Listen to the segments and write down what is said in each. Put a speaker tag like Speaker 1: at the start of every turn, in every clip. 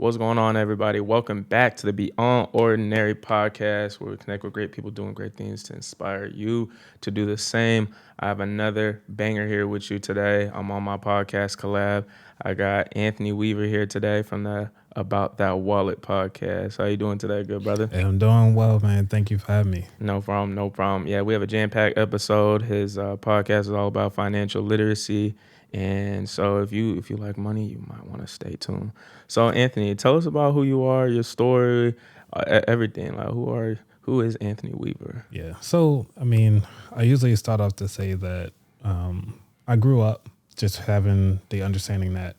Speaker 1: What's going on, everybody? Welcome back to the Beyond Ordinary podcast, where we connect with great people doing great things to inspire you to do the same. I have another banger here with you today. I'm on my podcast collab. I got Anthony Weaver here today from the About That Wallet podcast. How you doing today, good brother?
Speaker 2: Hey, I'm doing well, man. Thank you for having me.
Speaker 1: No problem, no problem. Yeah, we have a jam-packed episode. His podcast is all about financial literacy. And so if you like money, you might want to stay tuned. So Anthony, tell us about who you are, your story, everything. Like who is Anthony Weaver?
Speaker 2: Yeah. So, I usually start off to say that I grew up just having the understanding that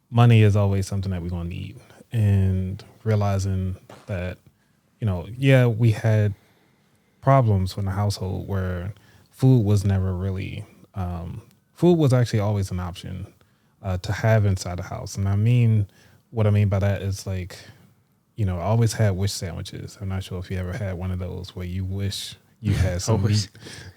Speaker 2: money is always something that we're going to need, and realizing that, we had problems in the household where food was never really, food was actually always an option to have inside the house. And what I mean by that is like, I always had wish sandwiches. I'm not sure if you ever had one of those where you wish you had some meat.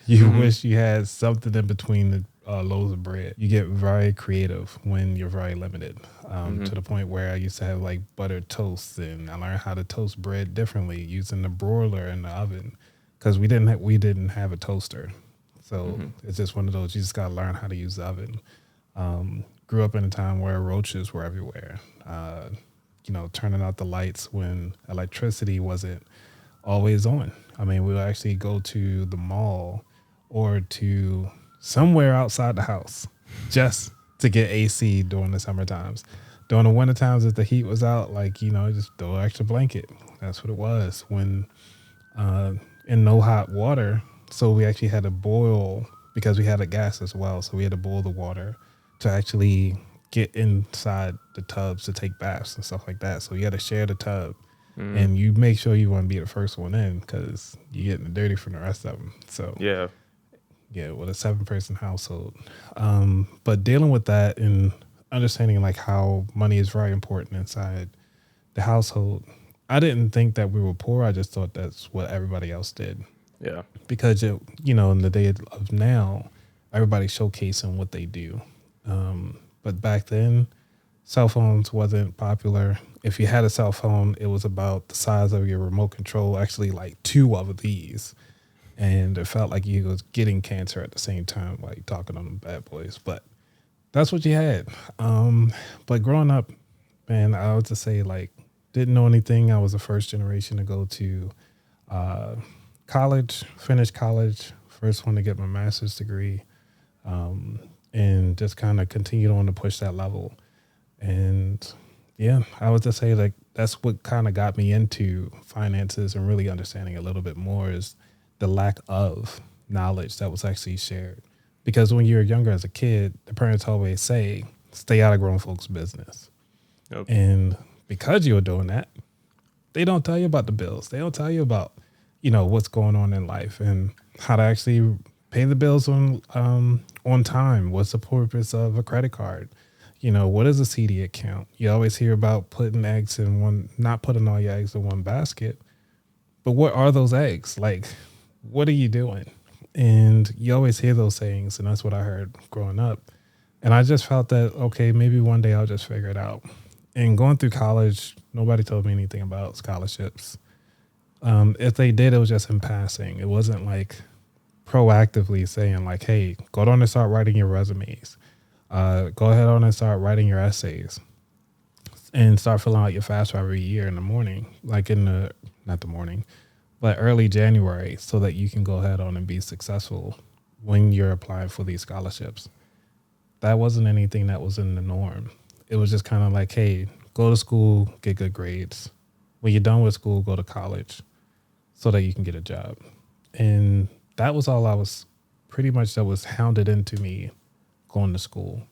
Speaker 2: You wish you had something in between the loaves of bread. You get very creative when you're very limited, to the point where I used to have like buttered toast, and I learned how to toast bread differently using the broiler and the oven, because we didn't have a toaster. So it's just one of those, you just got to learn how to use the oven. Grew up in a time where roaches were everywhere. Turning out the lights when electricity wasn't always on. We would actually go to the mall or to somewhere outside the house just to get AC during the summer times. During the winter times, if the heat was out, just throw an extra blanket. That's what it was. When in no hot water, so we actually had to boil, because we had a gas as well. So we had to boil the water to actually get inside the tubs to take baths and stuff like that. So you had to share the tub, and you make sure you want to be the first one in, because you're getting dirty from the rest of them. So yeah, with a 7-person household. But dealing with that and understanding like how money is very important inside the household, I didn't think that we were poor. I just thought that's what everybody else did.
Speaker 1: Yeah.
Speaker 2: Because, in the day of now, everybody's showcasing what they do. But back then, cell phones wasn't popular. If you had a cell phone, it was about the size of your remote control, actually like 2 of these. And it felt like you was getting cancer at the same time, like talking on them bad boys. But that's what you had. But growing up, man, I would just say, like, didn't know anything. I was the first generation to go to college, finish college, first one to get my master's degree, and just kind of continued on to push that level. And yeah, I would just say, like, that's what kind of got me into finances and really understanding a little bit more, is the lack of knowledge that was actually shared. Because when you're younger as a kid, the parents always say, stay out of grown folks' business.
Speaker 1: Yep.
Speaker 2: And because you're doing that, they don't tell you about the bills. They don't tell you about, what's going on in life and how to actually pay the bills on time. What's the purpose of a credit card? What is a CD account? You always hear about not putting all your eggs in one basket. But what are those eggs? Like, what are you doing? And you always hear those sayings, and that's what I heard growing up. And I just felt that, okay, maybe one day I'll just figure it out. And going through college, nobody told me anything about scholarships. If they did, it was just in passing. It wasn't like proactively saying, like, hey, go on and start writing your resumes. Go ahead on and start writing your essays, and start filling out your FAFSA every year in the morning, like not the morning, but early January, so that you can go ahead on and be successful when you're applying for these scholarships. That wasn't anything that was in the norm. It was just kind of like, hey, go to school, get good grades. When you're done with school, go to college so that you can get a job. And that was all that was hounded into me going to school.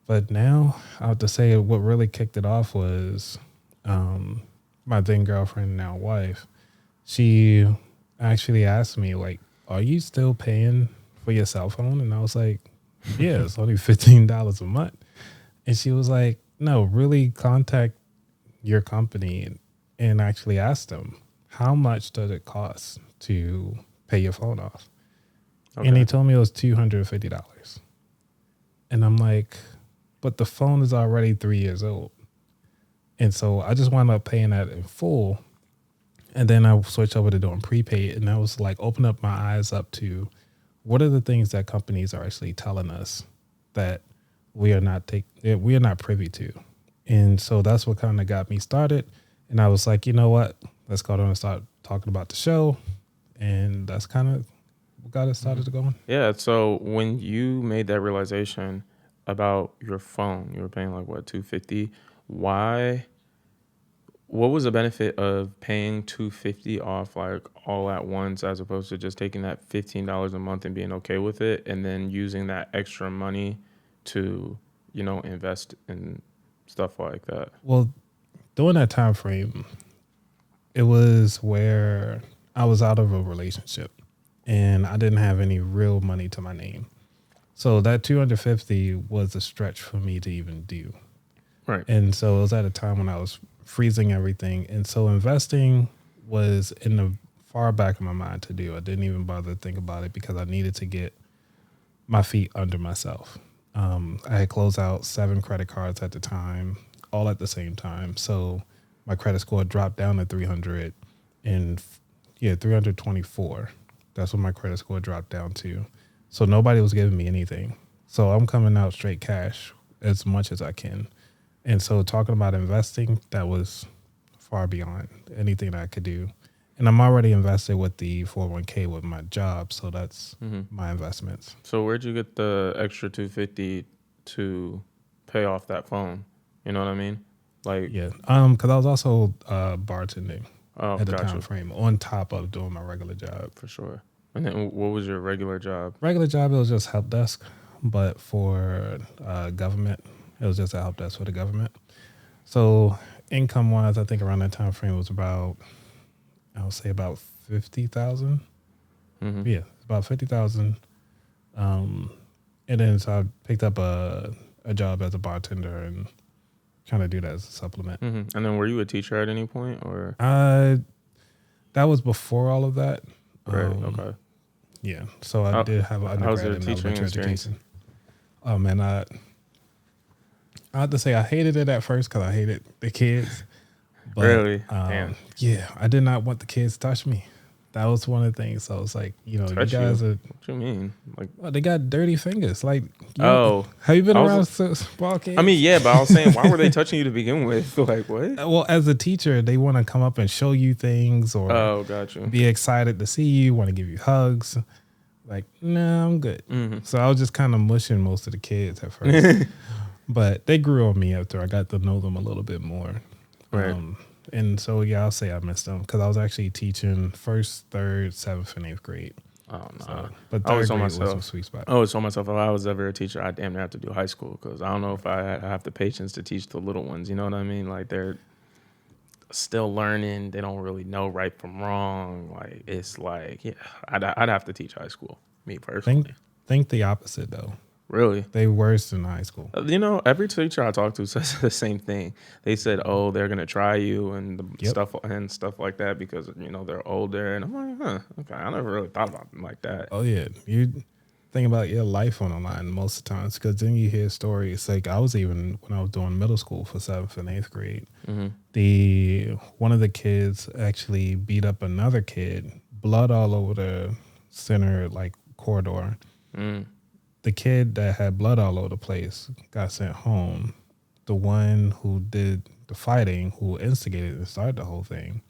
Speaker 2: But now I have to say, what really kicked it off was my then girlfriend, now wife. She actually asked me, like, are you still paying for your cell phone? And I was like, yeah, it's only $15 a month. And she was like, no, really contact your company and actually ask them, how much does it cost to pay your phone off? Okay. And he told me it was $250. And I'm like, but the phone is already 3 years old. And so I just wound up paying that in full. And then I switched over to doing prepaid. And that was like open up my eyes up to what are the things that companies are actually telling us that we are not privy to. And so that's what kind of got me started. And I was like, you know what? Let's go down and start talking about the show. And that's kind of what got us started going.
Speaker 1: Yeah. So when you made that realization about your phone, you were paying like what, $250. Why? What was the benefit of paying $250 off like all at once as opposed to just taking that $15 a month and being okay with it, and then using that extra money to, invest in stuff like that?
Speaker 2: Well, during that time frame, it was where I was out of a relationship and I didn't have any real money to my name. So that 250 was a stretch for me to even do.
Speaker 1: Right.
Speaker 2: And so it was at a time when I was freezing everything. And so investing was in the far back of my mind to do. I didn't even bother to think about it because I needed to get my feet under myself. I had closed out 7 credit cards at the time, all at the same time. So my credit score dropped down to 300 and 324. That's what my credit score dropped down to. So nobody was giving me anything. So I'm coming out straight cash as much as I can. And so talking about investing, that was far beyond anything that I could do. And I'm already invested with the 401k with my job. So that's my investments.
Speaker 1: So where'd you get the extra $250 to pay off that phone? You know what I mean? Like,
Speaker 2: Yeah. Because I was also bartending at the
Speaker 1: gotcha.
Speaker 2: time frame on top of doing my regular job.
Speaker 1: For sure. And then what was your regular job?
Speaker 2: Regular job, it was just help desk. But for government, it was just a help desk for the government. So income wise, I think around that time frame was about, I would say about 50,000. Yeah, about 50,000. And then so I picked up a job as a bartender and kind of do that as a supplement.
Speaker 1: And then were you a teacher at any point, or?
Speaker 2: That was before all of that.
Speaker 1: Right. Okay.
Speaker 2: Yeah. So I did have an
Speaker 1: how's
Speaker 2: undergrad
Speaker 1: your
Speaker 2: in
Speaker 1: teaching
Speaker 2: elementary
Speaker 1: experience?
Speaker 2: education. Oh man, I have to say I hated it at first because I hated the kids. But,
Speaker 1: Really? Damn.
Speaker 2: Yeah, I did not want the kids to touch me. That was one of the things. So it's like, you
Speaker 1: Touch
Speaker 2: guys
Speaker 1: you?
Speaker 2: are.
Speaker 1: What you mean? Like,
Speaker 2: Well, they got dirty fingers. Like,
Speaker 1: oh,
Speaker 2: have you been
Speaker 1: I
Speaker 2: around
Speaker 1: was-
Speaker 2: ball games?
Speaker 1: I mean, yeah, but I was saying, why were they touching you to begin with? Like, what?
Speaker 2: Well, as a teacher, they want to come up and show you things or
Speaker 1: Oh, got you.
Speaker 2: be excited to see you, want to give you hugs. Like, no, I'm good. So I was just kind of mushing most of the kids at first. But they grew on me after I got to know them a little bit more.
Speaker 1: Right.
Speaker 2: And so, yeah, I'll say I missed them because I was actually teaching 1st, 3rd, 7th, and 8th grade.
Speaker 1: Oh, no.
Speaker 2: So, but
Speaker 1: I always
Speaker 2: 3rd
Speaker 1: told
Speaker 2: grade was
Speaker 1: myself,
Speaker 2: a sweet spot.
Speaker 1: I always told myself if I was ever a teacher, I damn near have to do high school because I don't know if I have the patience to teach the little ones. You know what I mean? Like, they're still learning. They don't really know right from wrong. Like, it's like, yeah, I'd have to teach high school, me personally.
Speaker 2: Think the opposite, though.
Speaker 1: Really?
Speaker 2: They worse in high school.
Speaker 1: Every teacher I talk to says the same thing. They said, "Oh, they're gonna try you and stuff like that because they're older." And I'm like, "Huh? Okay, I never really thought about them like that."
Speaker 2: Oh yeah, you think about your life on the line most of the times because then you hear stories. Like I was even when I was doing middle school for 7th and 8th grade, one of the kids actually beat up another kid, blood all over the center corridor. The kid that had blood all over the place got sent home. The one who did the fighting, who instigated and started the whole thing,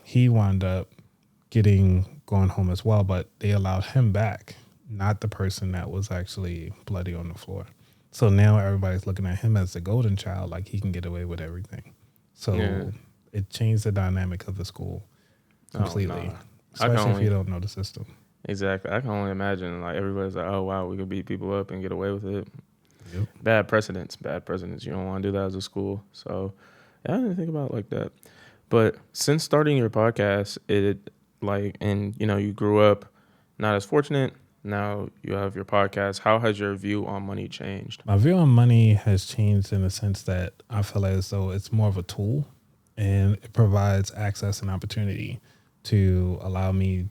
Speaker 2: he wound up going home as well, but they allowed him back, not the person that was actually bloody on the floor. So now everybody's looking at him as the golden child, like he can get away with everything. So it changed the dynamic of the school completely, especially if you don't know the system.
Speaker 1: Exactly. I can only imagine, like, everybody's like, oh, wow, we could beat people up and get away with it.
Speaker 2: Yep.
Speaker 1: Bad precedents. You don't want to do that as a school. So, yeah, I didn't think about it like that. But since starting your podcast, you grew up not as fortunate. Now you have your podcast. How has your view on money changed?
Speaker 2: My view on money has changed in the sense that I feel as though it's more of a tool and it provides access and opportunity to allow me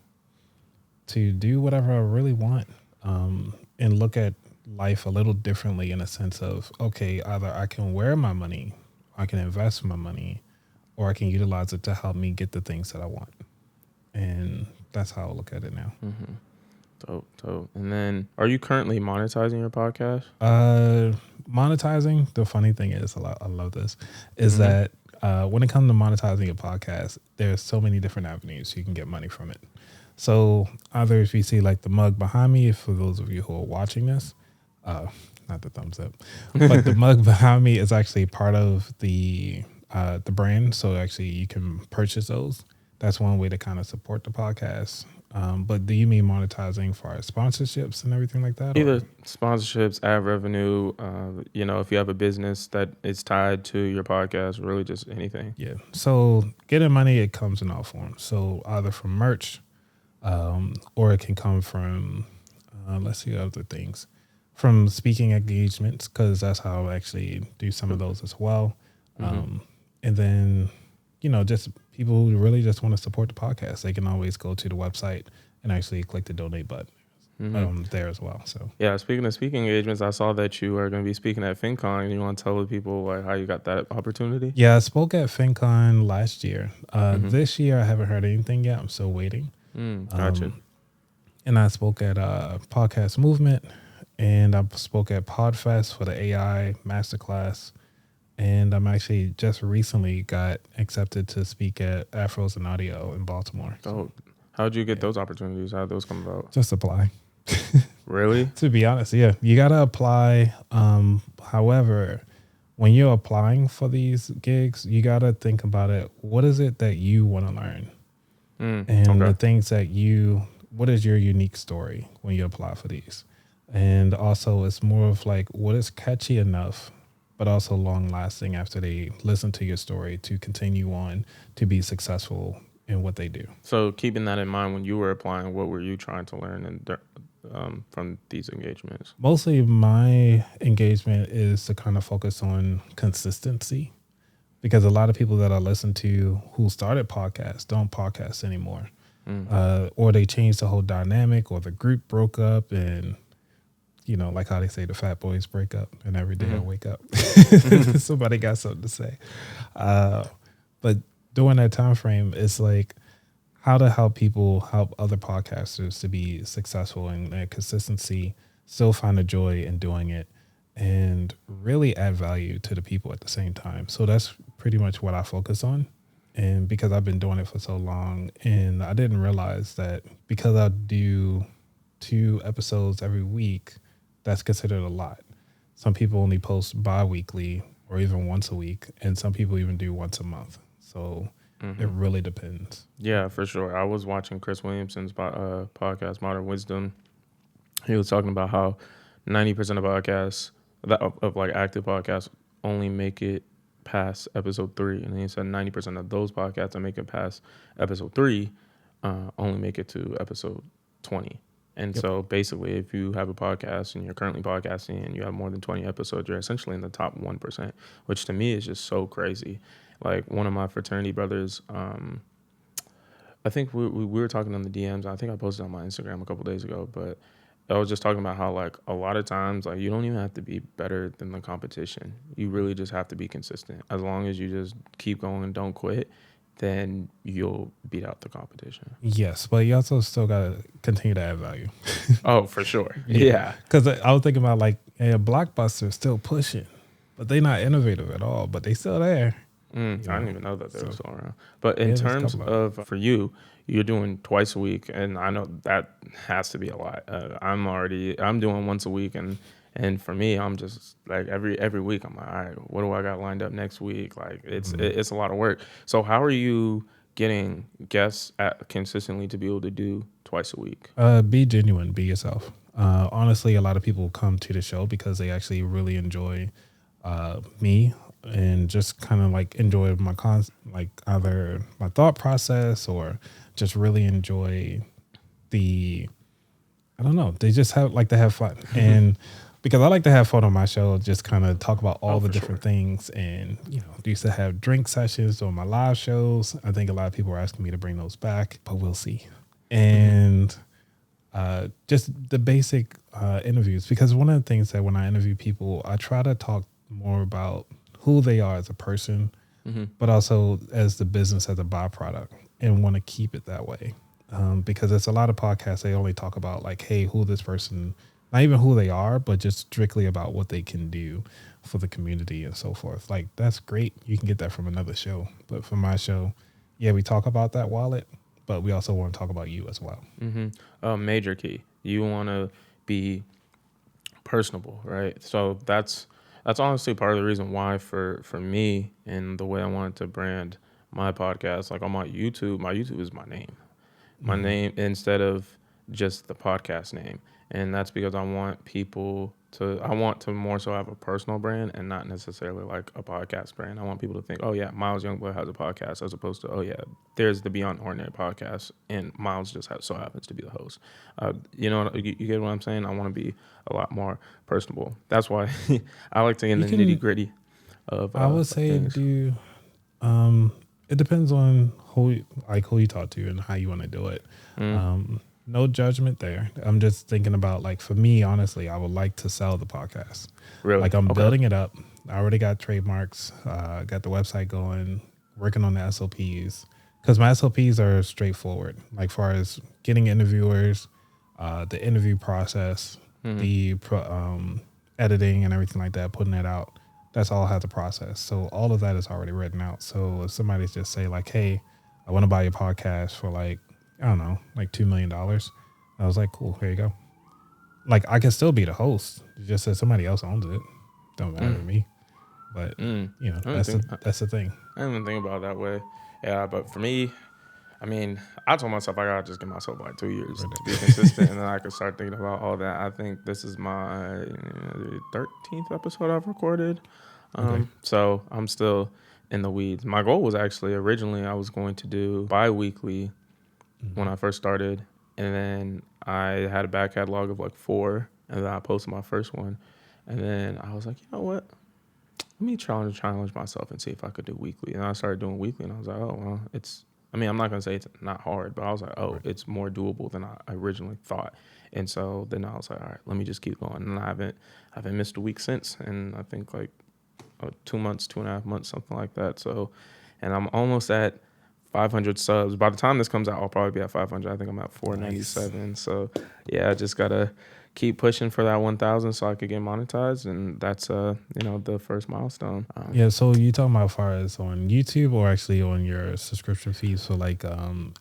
Speaker 2: to do whatever I really want, and look at life a little differently in a sense of, okay, either I can wear my money I can invest my money, or I can utilize it to help me get the things that I want. And that's how I look at it now.
Speaker 1: Dope. And then, are you currently monetizing your podcast?
Speaker 2: Monetizing, the funny thing is, I love this, is that when it comes to monetizing a podcast, there's so many different avenues you can get money from it. So either if you see like the mug behind me, for those of you who are watching this, not the thumbs up, but the mug behind me is actually part of the brand. So actually you can purchase those. That's one way to kind of support the podcast. But do you mean monetizing for our sponsorships and everything like that?
Speaker 1: Either sponsorships, ad revenue, if you have a business that is tied to your podcast, really just anything.
Speaker 2: Yeah. So getting money, it comes in all forms. So either from merch, or it can come from, let's see other things, from speaking engagements, because that's how I actually do some of those as well. And then, just people who really just want to support the podcast, they can always go to the website and actually click the donate button there as well. So
Speaker 1: yeah, speaking of speaking engagements, I saw that you are going to be speaking at FinCon. You want to tell the people like how you got that opportunity?
Speaker 2: Yeah, I spoke at FinCon last year. This year, I haven't heard anything yet. I'm still waiting.
Speaker 1: Gotcha.
Speaker 2: And I spoke at Podcast Movement, and I spoke at PodFest for the AI Masterclass. And I'm actually just recently got accepted to speak at Afros and Audio in Baltimore.
Speaker 1: Oh, how'd you get those opportunities? How'd those come about?
Speaker 2: Just apply.
Speaker 1: Really?
Speaker 2: To be honest, yeah. You got to apply. However, when you're applying for these gigs, you got to think about it. What is it that you want to learn? And the things that what is your unique story when you apply for these? And also it's more of like, what is catchy enough, but also long lasting after they listen to your story to continue on to be successful in what they do.
Speaker 1: So keeping that in mind, when you were applying, what were you trying to learn from these engagements?
Speaker 2: Mostly my engagement is to kind of focus on consistency, because a lot of people that I listen to who started podcasts don't podcast anymore. Or they changed the whole dynamic, or the group broke up, and like how they say the fat boys break up, and every day I wake up somebody got something to say. But during that time frame, it's like how to help other podcasters to be successful in their consistency, still find a joy in doing it, and really add value to the people at the same time. So that's pretty much what I focus on. And because I've been doing it for so long, and I didn't realize that because I do 2 episodes every week, that's considered a lot. Some people only post bi-weekly or even once a week, and some people even do once a month. So it really depends.
Speaker 1: Yeah, for sure. I was watching Chris Williamson's podcast, Modern Wisdom. He was talking about how 90% of podcasts, of like active podcasts, only make it past episode 3. And he said 90% of those podcasts that make it past episode 3 only make it to episode 20. And so basically, if you have a podcast and you're currently podcasting and you have more than 20 episodes, you're essentially in the top 1%, which to me is just so crazy. Like one of my fraternity brothers, I think we were talking on the DMs. I think I posted on my Instagram a couple days ago, but I was just talking about how like a lot of times like you don't even have to be better than the competition. You really just have to be consistent. As long as you just keep going and don't quit, then you'll beat out the competition.
Speaker 2: Yes, but you also still got to continue to add value.
Speaker 1: Oh, for sure. Yeah.
Speaker 2: Because I was thinking about like, Blockbuster is still pushing, but they're not innovative at all, but they still there.
Speaker 1: I didn't even know that they were still around. But in terms of, for you, you're doing twice a week, and I know that has to be a lot. I'm doing once a week, and for me, I'm just like every week, I'm like, all right, what do I got lined up next week? Like it's a lot of work. So how are you getting guests consistently to be able to do twice a week?
Speaker 2: Be genuine, be yourself. Honestly, a lot of people come to the show because they actually really enjoy me and just kind of like enjoy my either my thought process or just really enjoy they just like to have fun. And because I like to have fun on my show, just kind of talk about all the different things. And, used to have drink sessions on my live shows. I think a lot of people are asking me to bring those back, but we'll see. And just the basic interviews, because one of the things that when I interview people, I try to talk more about who they are as a person, but also as the business as a byproduct, and want to keep it that way. Because there's a lot of podcasts, they only talk about like, hey, who this person, not even who they are, but just strictly about what they can do for the community and so forth. Like, that's great. You can get that from another show. But for my show, yeah, we talk about that wallet, but we also want to talk about you as well.
Speaker 1: Major key. You want to be personable, right? So that's honestly part of the reason why for me and the way I wanted to brand my podcast. Like on my YouTube is my name. My name instead of just the podcast name. And that's because I want to more so have a personal brand and not necessarily like a podcast brand. I want people to think, oh yeah, Myles Youngblood has a podcast, as opposed to, oh yeah, there's the Beyond Ordinary podcast and Myles just so happens to be the host. You get what I'm saying? I want to be a lot more personable. That's why I like to get in the nitty gritty of
Speaker 2: I would say
Speaker 1: things.
Speaker 2: It depends on who you talk to and how you want to do it. No judgment there. I'm just thinking about, like, for me, honestly, I would like to sell the podcast.
Speaker 1: Really?
Speaker 2: Like, I'm building it up. I already got trademarks, got the website going, working on the SOPs. Because my SOPs are straightforward, like far as getting interviewers, the interview process, the editing and everything like that, putting it out. That's all has a process. So all of that is already written out. So if somebody's just say like, hey, I want to buy your podcast for like, I don't know, like $2 million. I was like, cool, here you go. Like, I can still be the host. It's just that somebody else owns it. Don't matter to me. But, that's the thing.
Speaker 1: I didn't even think about it that way. Yeah, but for me, I mean, I told myself I gotta just give myself like 2 years to be consistent, and then I could start thinking about all that. I think this is my 13th episode I've recorded. So I'm still in the weeds. My goal was actually originally I was going to do bi-weekly when I first started, and then I had a back catalog of like 4, and then I posted my first one, and then I was like, you know what? Let me challenge myself and see if I could do weekly. And I started doing weekly, and I was like, oh well, I'm not gonna say it's not hard, but I was like, oh, it's more doable than I originally thought. And so then I was like, all right, let me just keep going. And I haven't missed a week since, and I think like 2 months, 2.5 months, something like that. So, and I'm almost at 500 subs. By the time this comes out, I'll probably be at 500. I think I'm at 497. Nice. So yeah, I just gotta keep pushing for that 1,000 so I could get monetized, and that's the first milestone.
Speaker 2: Yeah. So you talking about as far as on YouTube or actually on your subscription fees for like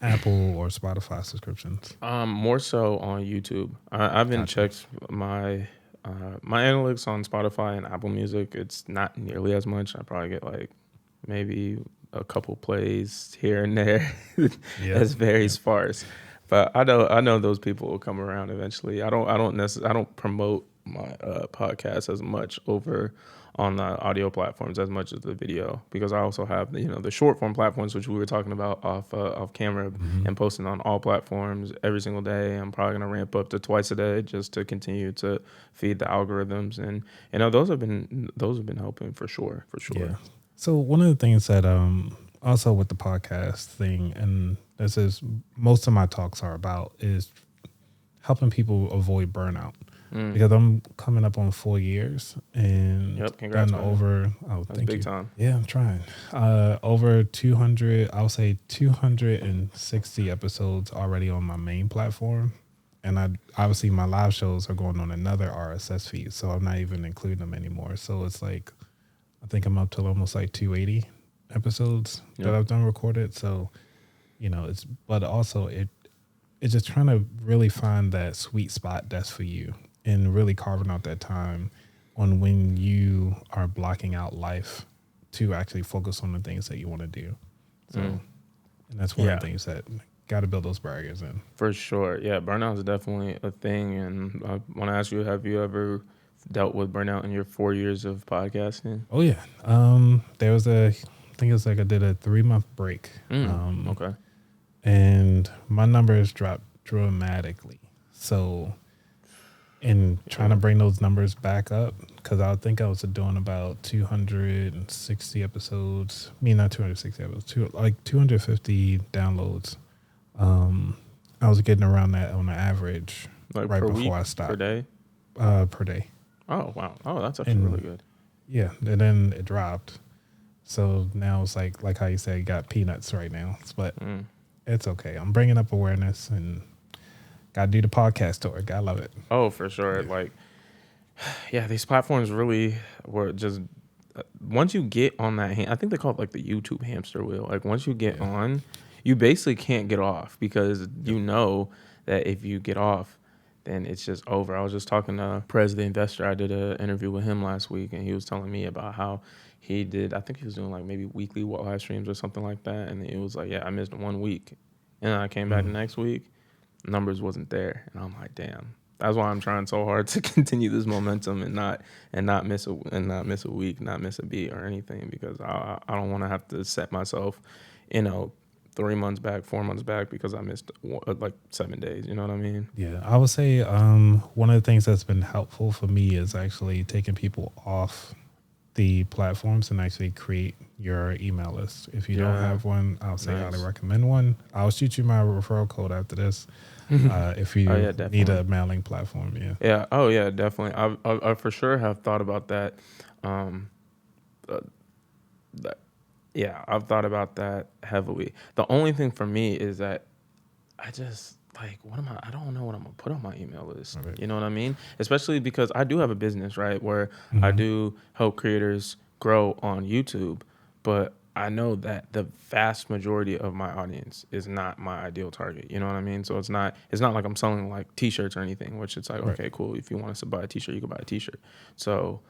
Speaker 2: Apple or Spotify subscriptions?
Speaker 1: More so on YouTube. I've been checked my analytics on Spotify and Apple Music. It's not nearly as much. I probably get like maybe a couple plays here and there. That's very sparse. But I know those people will come around eventually. I don't promote my podcast as much over on the audio platforms as much as the video, because I also have the short form platforms, which we were talking about off camera, and posting on all platforms every single day. I'm probably gonna ramp up to twice a day just to continue to feed the algorithms, and those have been helping for sure.
Speaker 2: Yeah. So one of the things that also with the podcast thing, and this is most of my talks are about, is helping people avoid burnout. Because I'm coming up on 4 years, and
Speaker 1: congrats,
Speaker 2: that's
Speaker 1: thank you. Time.
Speaker 2: Yeah, I'm trying. Over 200, I would say 260 episodes already on my main platform, and obviously my live shows are going on another RSS feed, so I'm not even including them anymore. So it's like, I think I'm up to almost like 280 episodes that I've done recorded. So, it's just trying to really find that sweet spot that's for you, and really carving out that time on when you are blocking out life to actually focus on the things that you want to do. So, and that's one of the things that got to build those barriers in.
Speaker 1: For sure. Yeah. Burnout is definitely a thing. And I want to ask you, have you ever dealt with burnout in your 4 years of podcasting?
Speaker 2: Oh yeah. There was I did a 3-month break.
Speaker 1: Okay.
Speaker 2: And my numbers dropped dramatically. So, in trying to bring those numbers back up, because I think I was doing about 260 episodes. Not 260 episodes, like 250 downloads. I was getting around that on an average,
Speaker 1: like
Speaker 2: right
Speaker 1: per
Speaker 2: before
Speaker 1: week,
Speaker 2: I stopped.
Speaker 1: Per day?
Speaker 2: Per day.
Speaker 1: Oh, wow. Oh, that's actually really good.
Speaker 2: Yeah, and then it dropped. So now it's like how you said, you got peanuts right now. But it's okay. I'm bringing up awareness and got to do the podcast tour. Gotta love it.
Speaker 1: Oh, for sure.
Speaker 2: Yeah.
Speaker 1: Like, yeah, these platforms really were just once you get on that, I think they call it like the YouTube hamster wheel. Like once you get on, you basically can't get off because you know that if you get off, then it's just over. I was just talking to Prez, the investor. I did an interview with him last week, and he was telling me about how he did. I think he was doing like maybe weekly live streams or something like that, and it was like, yeah, I missed 1 week, and then I came back the next week, numbers wasn't there, and I'm like, damn. That's why I'm trying so hard to continue this momentum and not miss a week, not miss a beat or anything, because I don't want to have to set myself, 3 months back, 4 months back because I missed like 7 days. You know what I mean?
Speaker 2: Yeah, I would say one of the things that's been helpful for me is actually taking people off the platforms and actually create your email list. If you don't have one, I'll say
Speaker 1: Nice.
Speaker 2: highly recommend one. I'll shoot you my referral code after this. If you need a mailing platform,
Speaker 1: Yeah. Oh, yeah, definitely. I for sure have thought about that. Yeah, I've thought about that heavily. The only thing for me is that I just like, I don't know what I'm gonna put on my email list.
Speaker 2: Right.
Speaker 1: You know what I mean? Especially because I do have a business, right, where I do help creators grow on YouTube, but I know that the vast majority of my audience is not my ideal target. You know what I mean? So it's not like I'm selling like t-shirts or anything, which it's like, okay, cool. If you want us to buy a t-shirt, you can buy a t-shirt. So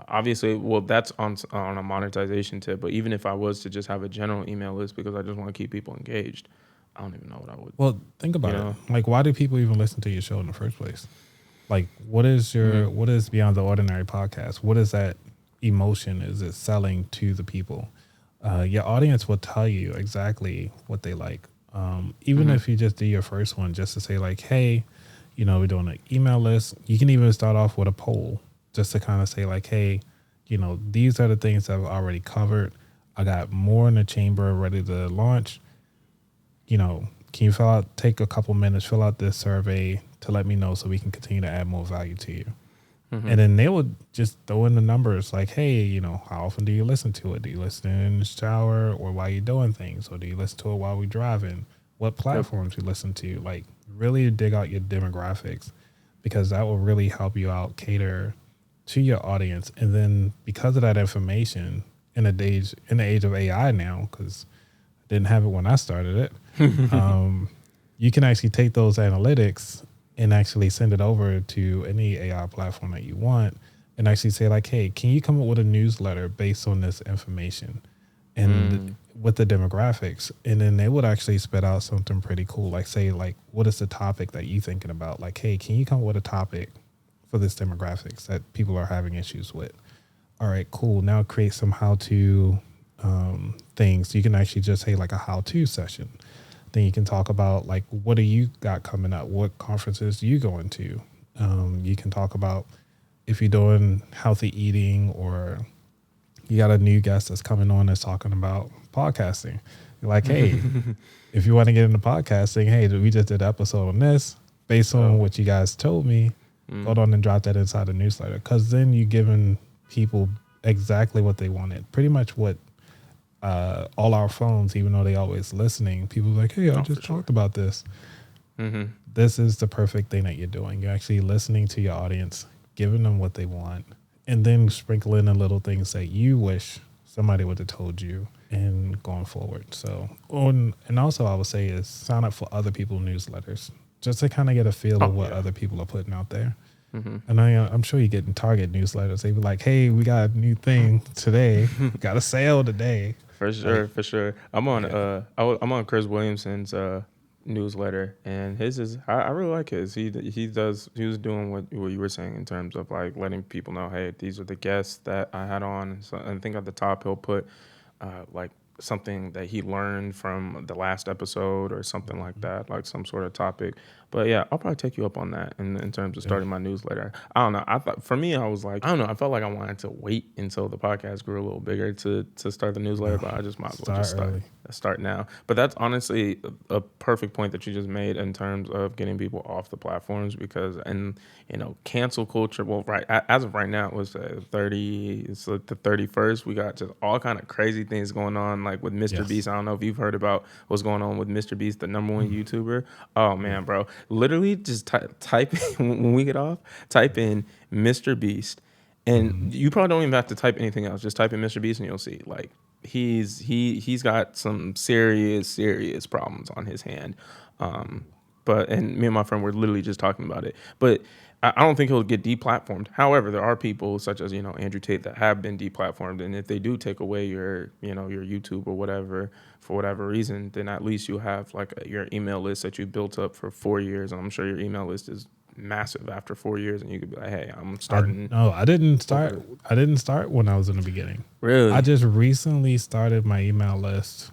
Speaker 1: obviously, well, that's on a monetization tip. But even if I was to just have a general email list because I just want to keep people engaged, I don't even know what I would.
Speaker 2: Well, think about it. Like, why do people even listen to your show in the first place? Like, what is what is Beyond the Ordinary podcast? What is that emotion? Is it selling to the people? Your audience will tell you exactly what they like. Even if you just do your first one, just to say like, hey, we're doing an email list. You can even start off with a poll just to kind of say like, hey, these are the things that I've already covered. I got more in the chamber ready to launch. Can you take a couple minutes, fill out this survey to let me know so we can continue to add more value to you. And then they would just throw in the numbers like, hey, how often do you listen to it? Do you listen in the shower or while you're doing things? Or do you listen to it while we're driving? What platforms you listen to? Like, really dig out your demographics, because that will really help you out cater to your audience. And then because of that information in the age of AI now, because I didn't have it when I started it, you can actually take those analytics and actually send it over to any AI platform that you want and actually say like, hey, can you come up with a newsletter based on this information and with the demographics? And then they would actually spit out something pretty cool. Like, say, like, what is the topic that you're thinking about? Like, hey, can you come up with a topic for this demographics that people are having issues with? All right, cool. Now create some how-to things. You can actually just say like a how-to session. Then you can talk about like, what do you got coming up? What conferences do you going to? You can talk about if you're doing healthy eating, or you got a new guest that's coming on that's talking about podcasting. You're like, hey, if you want to get into podcasting, hey, we just did an episode on this. Based on what you guys told me, go on and drop that inside the newsletter. Because then you're giving people exactly what they wanted. Pretty much what all our phones, even though they always listening, people are like, hey, I just talked about this. This is the perfect thing that you're doing. You're actually listening to your audience, giving them what they want, and then sprinkle in the little things that you wish somebody would have told you, and going forward. So, and also I would say is sign up for other people's newsletters just to kind of get a feel of what other people are putting out there. And I'm sure you get in Target newsletters. They be like, hey, we got a new thing today. Got a sale today.
Speaker 1: For sure. I'm on I'm on Chris Williamson's newsletter, and his is I really like his. He was doing what you were saying in terms of like letting people know, hey, these are the guests that I had on. So I think at the top he'll put like something that he learned from the last episode or something like that, like some sort of topic. But yeah, I'll probably take you up on that in terms of starting my newsletter. I don't know. I thought for me, I was like, I don't know. I felt like I wanted to wait until the podcast grew a little bigger to start the newsletter, but I just might as well just start. start now. But that's honestly a perfect point that you just made in terms of getting people off the platforms because, and cancel culture. Well, right as of right now, it was 30. It's like the 31st. We got just all kind of crazy things going on, like with Mr.
Speaker 2: Yes.
Speaker 1: Beast. I don't know if you've heard about what's going on with Mr. Beast, the number one
Speaker 2: Mm.
Speaker 1: YouTuber. Oh man, bro! Literally, just type when we get off, type in Mr. Beast. And you probably don't even have to type anything else. Just type in Mr. Beast and you'll see. Like he's got some serious problems on his hand. And me and my friend were literally just talking about it. But I don't think he'll get deplatformed. However, there are people such as Andrew Tate that have been deplatformed, and if they do take away your your YouTube or whatever for whatever reason, then at least you have like your email list that you built up for 4 years. And I'm sure your email list is massive after 4 years, and you could be like, hey, I'm starting.
Speaker 2: I didn't start. I didn't start when I was in the beginning.
Speaker 1: Really?
Speaker 2: I just recently started my email list.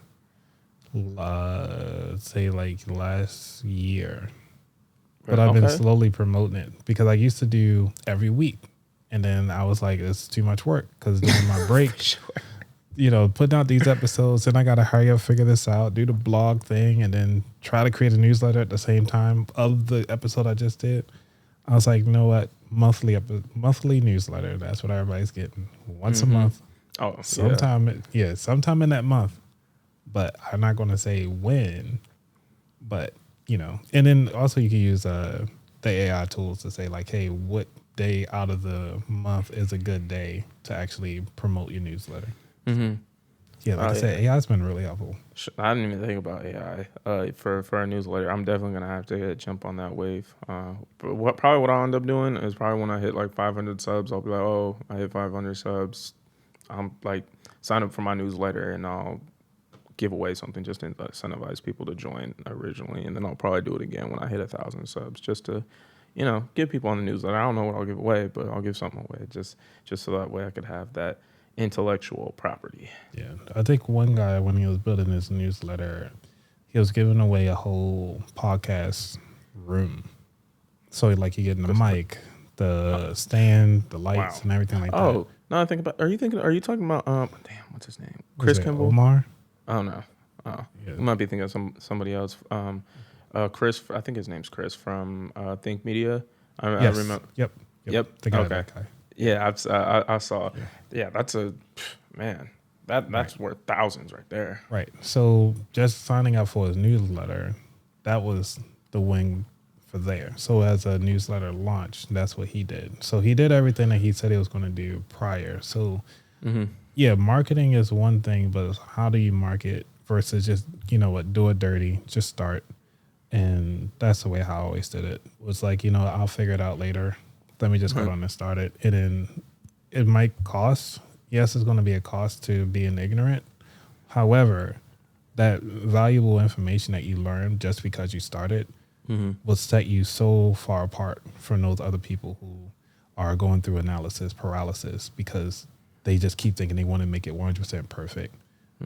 Speaker 2: Say like last year, but I've been slowly promoting it because I used to do every week, and then I was like, it's too much work because during my break, putting out these episodes, and I got to hurry up, figure this out, do the blog thing, and then try to create a newsletter at the same time of the episode I just did. I was like, you know what? Monthly newsletter. That's what everybody's getting once a month.
Speaker 1: Oh,
Speaker 2: sometime in that month. But I'm not going to say when. But and then also you can use the AI tools to say like, hey, what day out of the month is a good day to actually promote your newsletter? Mm-hmm. Yeah, like I said, AI's been really helpful.
Speaker 1: I didn't even think about AI for our newsletter. I'm definitely gonna have to jump on that wave. But what I'll end up doing is probably when I hit like 500 subs, I'll be like, oh, I hit 500 subs. I'm like sign up for my newsletter and I'll give away something just to incentivize people to join originally, and then I'll probably do it again when I hit 1,000 subs just to give people on the newsletter. I don't know what I'll give away, but I'll give something away just so that way I could have that intellectual property.
Speaker 2: Yeah, I think one guy, when he was building his newsletter, he was giving away a whole podcast room. So like you get the mic, the stand, the lights, and everything like that.
Speaker 1: Oh, no, I think about. Are you talking about? Damn, what's his name? Chris Kimball.
Speaker 2: Omar.
Speaker 1: Oh no. Oh, yeah. You might be thinking of somebody else. Chris. I think his name's Chris from Think Media. I remember.
Speaker 2: Yep.
Speaker 1: Okay.
Speaker 2: That guy.
Speaker 1: Yeah, I saw. Yeah, that's a man. That's worth thousands right there.
Speaker 2: Right. So just signing up for his newsletter, that was the wing for there. So as a newsletter launched, that's what he did. So he did everything that he said he was going to do prior. So yeah, marketing is one thing, but how do you market versus just do it dirty, just start. And that's the way how I always did it. It was like, I'll figure it out later. Let me just go on and start it. And then it might cost. Yes, it's going to be a cost to being ignorant. However, that valuable information that you learned just because you started will set you so far apart from those other people who are going through analysis paralysis because they just keep thinking they want to make it 100% perfect.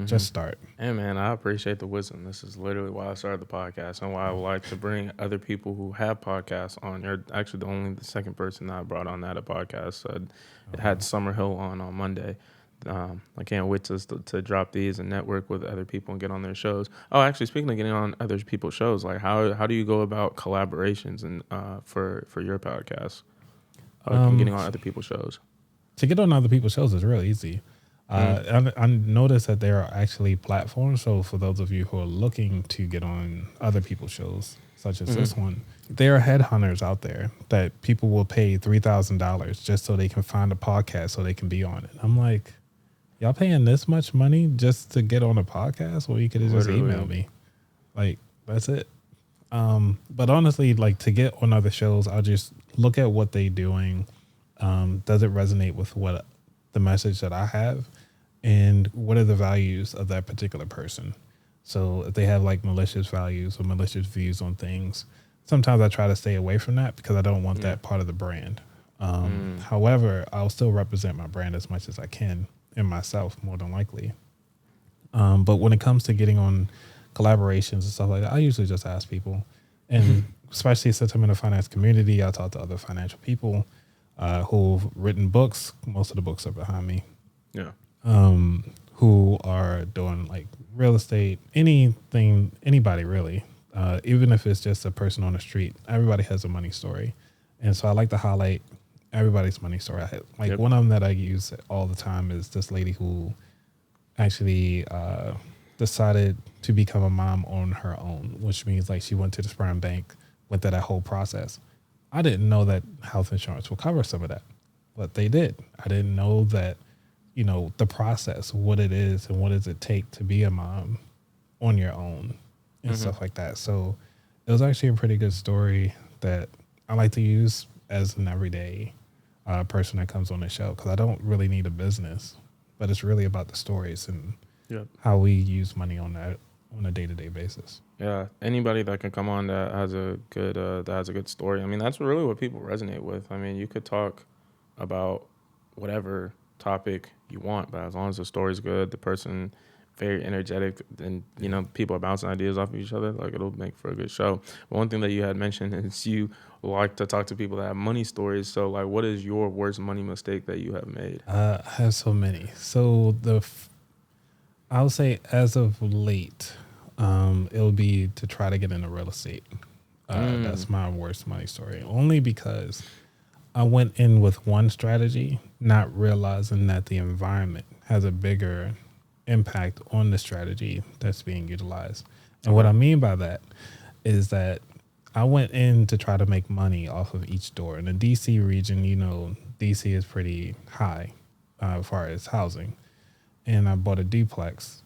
Speaker 2: Just start.
Speaker 1: Hey, man, I appreciate the wisdom. This is literally why I started the podcast and why I would like to bring other people who have podcasts on. You're actually the second person that I brought on that a podcast. It had Summerhill on Monday. I can't wait to drop these and network with other people and get on their shows. Oh, actually, speaking of getting on other people's shows, like how do you go about collaborations and for your podcast? Getting on other people's shows.
Speaker 2: To get on other people's shows is really easy. I noticed that there are actually platforms. So for those of you who are looking to get on other people's shows, such as this one, there are headhunters out there that people will pay $3,000 just so they can find a podcast so they can be on it. I'm like, y'all paying this much money just to get on a podcast? Well, you could have just emailed me. Like, that's it. But honestly, like to get on other shows, I'll just look at what they're doing. Does it resonate with what the message that I have? And what are the values of that particular person? So if they have like malicious values or malicious views on things, sometimes I try to stay away from that because I don't want that part of the brand. However, I'll still represent my brand as much as I can and myself more than likely. But when it comes to getting on collaborations and stuff like that, I usually just ask people. And especially since I'm in the finance community, I talk to other financial people who've written books. Most of the books are behind me.
Speaker 1: Yeah.
Speaker 2: who are doing like real estate, anything, anybody really, even if it's just a person on the street. Everybody has a money story, and so I like to highlight everybody's money story. Like
Speaker 1: Yep.
Speaker 2: one of them that I use all the time is this lady who actually decided to become a mom on her own, which means like she went to the sperm bank, went through that whole process. I didn't know that health insurance will cover some of that, but they did. I didn't know that, the process, what it is, and what does it take to be a mom on your own and
Speaker 1: Mm-hmm.
Speaker 2: stuff like that. So it was actually a pretty good story that I like to use as an everyday person that comes on the show because I don't really need a business, but it's really about the stories and
Speaker 1: Yep.
Speaker 2: how we use money on that on a day to day basis.
Speaker 1: Yeah, anybody that can come on that has a good story. I mean, that's really what people resonate with. I mean, you could talk about whatever topic you want, but as long as the story's good, the person very energetic, and people are bouncing ideas off of each other, like it'll make for a good show. But one thing that you had mentioned is you like to talk to people that have money stories. So, like, what is your worst money mistake that you have made?
Speaker 2: I have so many. So I'll say as of late, it'll be to try to get into real estate. That's my worst money story. Only because I went in with one strategy, not realizing that the environment has a bigger impact on the strategy that's being utilized. And what
Speaker 1: Okay.
Speaker 2: I mean by that is that I went in to try to make money off of each door. In the DC region, DC is pretty high as far as housing. And I bought a duplex,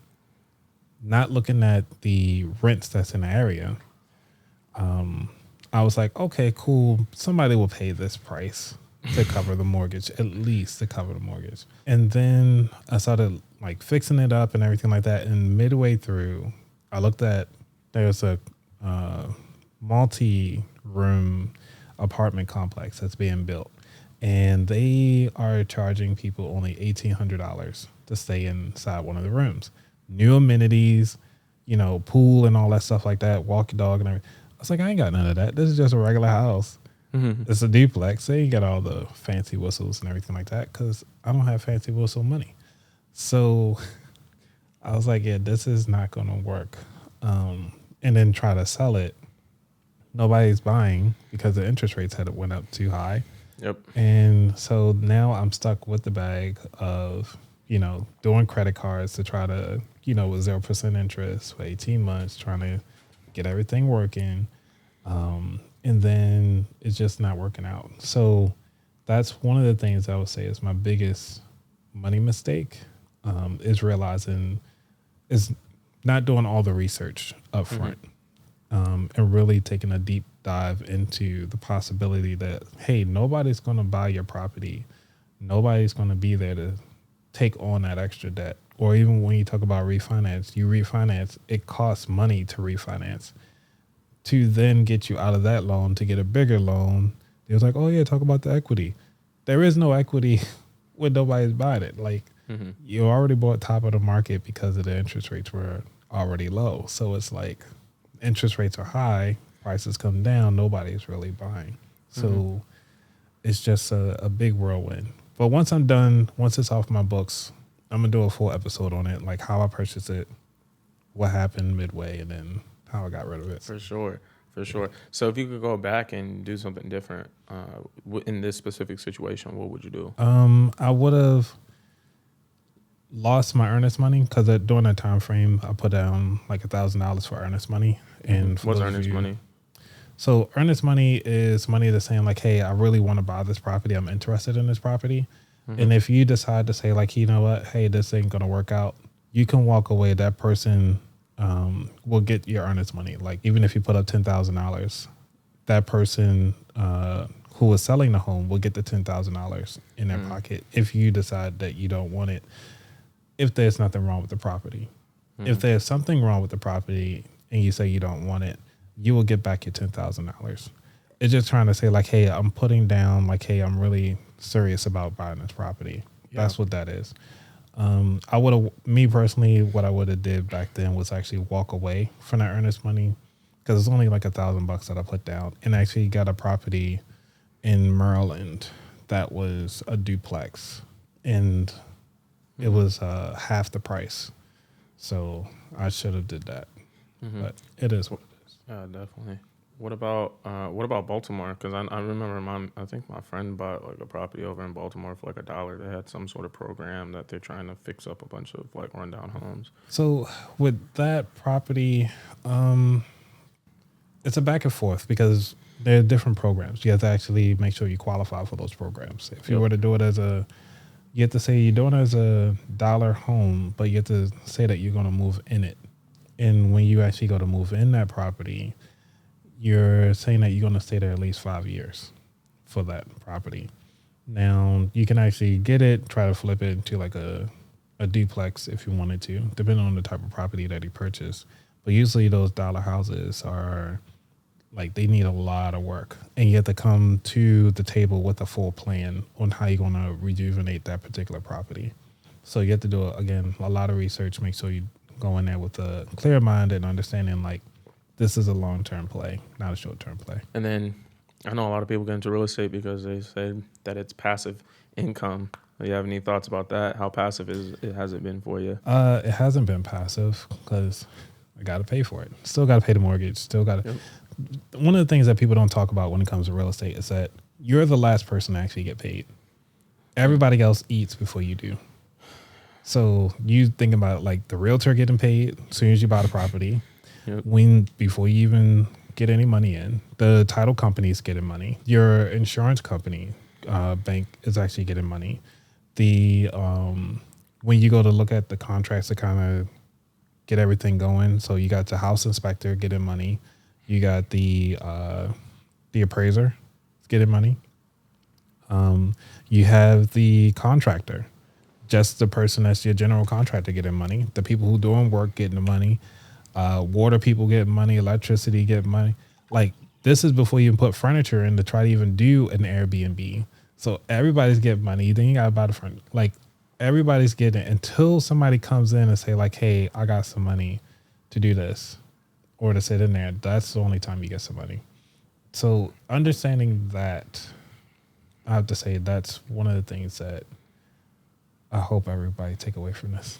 Speaker 2: not looking at the rents that's in the area. I was like, okay, cool. Somebody will pay this price to cover the mortgage, at least to cover the mortgage. And then I started like fixing it up and everything like that. And midway through, I looked at there's a multi-room apartment complex that's being built, and they are charging people only $1,800 to stay inside one of the rooms. New amenities, pool and all that stuff like that, walk your dog and everything. I was like, I ain't got none of that. This is just a regular house.
Speaker 1: Mm-hmm.
Speaker 2: It's a duplex. They ain't got all the fancy whistles and everything like that because I don't have fancy whistle money. So I was like, yeah, this is not going to work. And then try to sell it. Nobody's buying because the interest rates had went up too high.
Speaker 1: Yep.
Speaker 2: And so now I'm stuck with the bag of, doing credit cards to try to, with 0% interest for 18 months, trying to get everything working. And then it's just not working out. So that's one of the things I would say is my biggest money mistake, is realizing is not doing all the research up front, and really taking a deep dive into the possibility that, hey, nobody's going to buy your property. Nobody's going to be there to take on that extra debt. Or even when you talk about refinance, it costs money to refinance. To then get you out of that loan to get a bigger loan, it was like, oh yeah, talk about the equity. There is no equity when nobody's buying it. Like, you already bought top of the market because of the interest rates were already low. So it's like interest rates are high, prices come down, nobody's really buying. So it's just a big whirlwind. But once I'm done, once it's off my books, I'm gonna do a full episode on it, like how I purchased it, what happened midway, and then how I got rid of it.
Speaker 1: For sure. For sure. So if you could go back and do something different in this specific situation, what would you do?
Speaker 2: I would have lost my earnest money because during that time frame, I put down like $1,000 for earnest money. And for
Speaker 1: What's
Speaker 2: those of
Speaker 1: earnest
Speaker 2: you-
Speaker 1: money?
Speaker 2: So earnest money is money that's saying like, hey, I really want to buy this property. I'm interested in this property. And if you decide to say like, you know what, hey, this ain't gonna work out, you can walk away. That person will get your earnest money. Like even if you put up $10,000, that person who was selling the home will get the $10,000 in their pocket if you decide that you don't want it. If there's nothing wrong with the property, if there's something wrong with the property and you say you don't want it, you will get back your $10,000. It's just trying to say like, hey, I'm putting down like, hey, I'm really serious about buying this property.
Speaker 1: Yeah.
Speaker 2: That's what that is. I would have, me personally, what I would have did back then was actually walk away from that earnest money because it's only like $1,000 that I put down, and actually got a property in Maryland that was a duplex, and It was half the price. So I should have did that. But it is what it is.
Speaker 1: Yeah, definitely. What about Baltimore? Because I remember I think my friend bought like a property over in Baltimore for like $1. They had some sort of program that they're trying to fix up a bunch of like rundown homes.
Speaker 2: So with that property, it's a back and forth because there are different programs. You have to actually make sure you qualify for those programs. If you were to do it you have to say you're doing it as a dollar home, but you have to say that you're going to move in it. And when you actually go to move in that property, you're saying that you're going to stay there at least 5 years for that property. Now, you can actually get it, try to flip it into like a duplex if you wanted to, depending on the type of property that you purchase. But usually those dollar houses are like they need a lot of work. And you have to come to the table with a full plan on how you're going to rejuvenate that particular property. So you have to do, again, a lot of research, make sure you go in there with a clear mind and understanding like this is a long-term play, not a short-term play.
Speaker 1: And then I know a lot of people get into real estate because they say that it's passive income. Do you have any thoughts about that? How passive has it been for you?
Speaker 2: It hasn't been passive because I got to pay for it. Still got to pay the mortgage. Still got to. Yep. One of the things that people don't talk about when it comes to real estate is that you're the last person to actually get paid. Everybody else eats before you do. So you think about like the realtor getting paid as soon as you buy the property. Yep. Before you even get any money in, the title company is getting money. Your insurance company, bank is actually getting money. When you go to look at the contracts to kind of get everything going, so you got the house inspector getting money, you got the appraiser getting money, you have the contractor, just the person that's your general contractor getting money, the people who doing work getting the money. Water people get money, electricity get money. Like this is before you even put furniture in to try to even do an Airbnb. So everybody's getting money. Then you got to buy the front. Like everybody's getting it until somebody comes in and say like, hey, I got some money to do this or to sit in there. That's the only time you get some money. So understanding that, I have to say that's one of the things that I hope everybody take away from this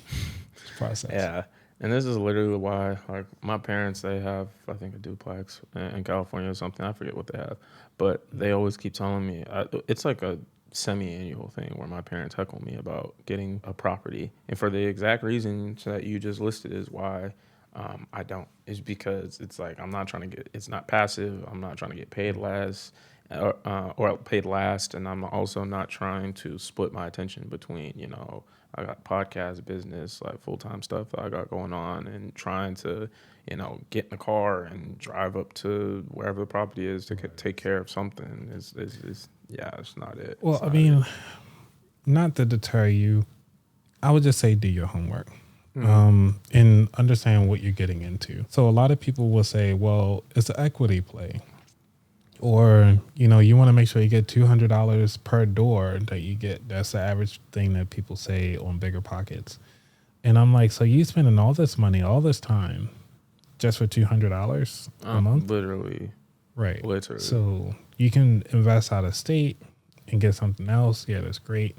Speaker 2: process.
Speaker 1: Yeah. And this is literally why, like, my parents, they have, I think, a duplex in California or something. I forget what they have. But they always keep telling me, it's like a semi-annual thing where my parents heckle me about getting a property. And for the exact reason that you just listed is why I don't. Is because it's like I'm not trying to get, it's not passive. I'm not trying to get paid less or paid last. And I'm also not trying to split my attention between, you know, I got podcast business, like full-time stuff that I got going on and trying to, you know, get in the car and drive up to wherever the property is to take care of something. It's not it.
Speaker 2: Well, I mean, not to deter you, I would just say do your homework. And understand what you're getting into. So a lot of people will say, well, it's an equity play. Or, you know, you want to make sure you get $200 per door that you get. That's the average thing that people say on Bigger Pockets. And I'm like, so you spending all this money, all this time just for $200 a month?
Speaker 1: Literally.
Speaker 2: Right.
Speaker 1: Literally.
Speaker 2: So you can invest out of state and get something else. Yeah, that's great.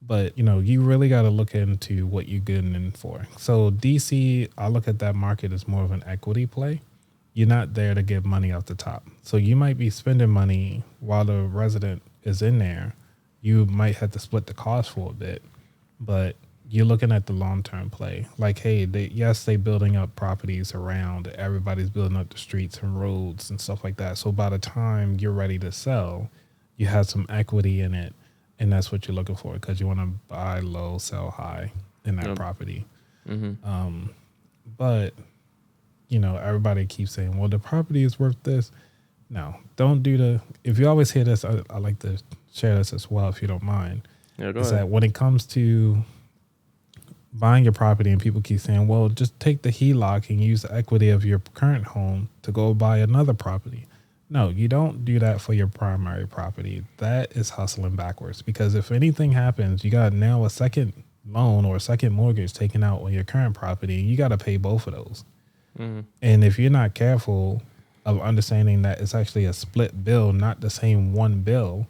Speaker 2: But, you know, you really got to look into what you're getting in for. So DC, I look at that market as more of an equity play. You're not there to get money off the top. So you might be spending money while the resident is in there. You might have to split the cost for a bit, but you're looking at the long-term play. Like, hey, they building up properties around. Everybody's building up the streets and roads and stuff like that. So by the time you're ready to sell, you have some equity in it, and that's what you're looking for because you want to buy low, sell high in that property. Mm-hmm. But you know, everybody keeps saying, well, the property is worth this. No, don't do if you always hear this, I like to share this as well, if you don't mind.
Speaker 1: Yeah, go
Speaker 2: is
Speaker 1: ahead.
Speaker 2: That when it comes to buying your property and people keep saying, well, just take the HELOC and use the equity of your current home to go buy another property. No, you don't do that for your primary property. That is hustling backwards because if anything happens, you got now a second loan or a second mortgage taken out on your current property. You got to pay both of those. Mm-hmm. And if you're not careful of understanding that it's actually a split bill, not the same one bill,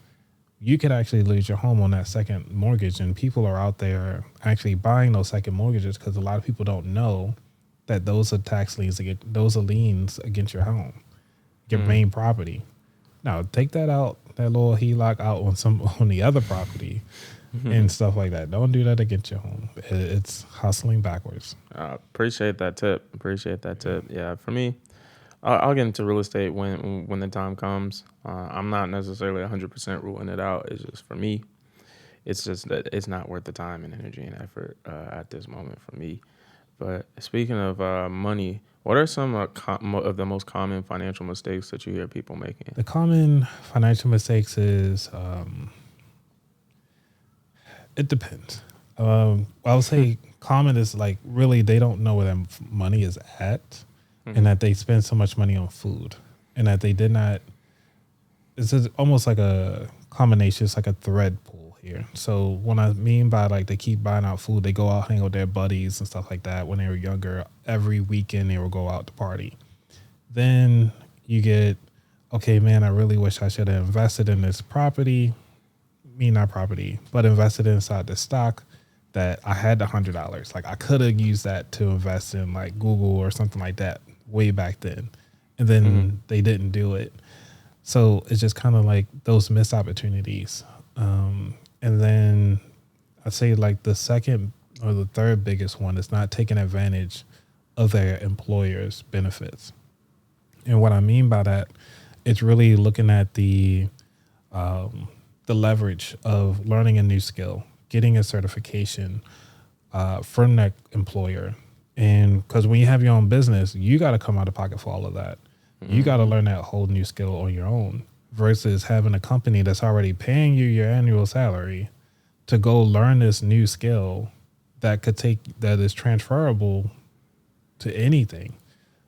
Speaker 2: you could actually lose your home on that second mortgage. And people are out there actually buying those second mortgages because a lot of people don't know that those are tax liens against, those are liens against your home, your main property. Now take that out, that little HELOC out on some on the other property and stuff like that. Don't do that against your home. It's hustling backwards.
Speaker 1: Appreciate that tip. Appreciate that tip. Yeah, for me, I'll get into real estate when the time comes. I'm not necessarily 100% ruling it out. It's just for me, it's just that it's not worth the time and energy and effort at this moment for me. But speaking of money, what are some of the most common financial mistakes that you hear people making?
Speaker 2: The common financial mistakes is it depends. I would say common is like really they don't know where their money is at, and that they spend so much money on food, and that they did not. It's just almost like a combination. It's like a thread pull here. So what I mean by like they keep buying out food, they go out hang with their buddies and stuff like that. When they were younger, every weekend they would go out to party. Then you get, okay, man, I really wish I should have invested in this property. Not property, but invested inside the stock that I had $100. Like I could have used that to invest in like Google or something like that way back then. And then they didn't do it. So it's just kind of like those missed opportunities. And then I'd say like the second or the third biggest one is not taking advantage of their employer's benefits. And what I mean by that, it's really looking at the leverage of learning a new skill, getting a certification from that employer. And because when you have your own business, you got to come out of pocket for all of that. You got to learn that whole new skill on your own versus having a company that's already paying you your annual salary to go learn this new skill that is transferable to anything.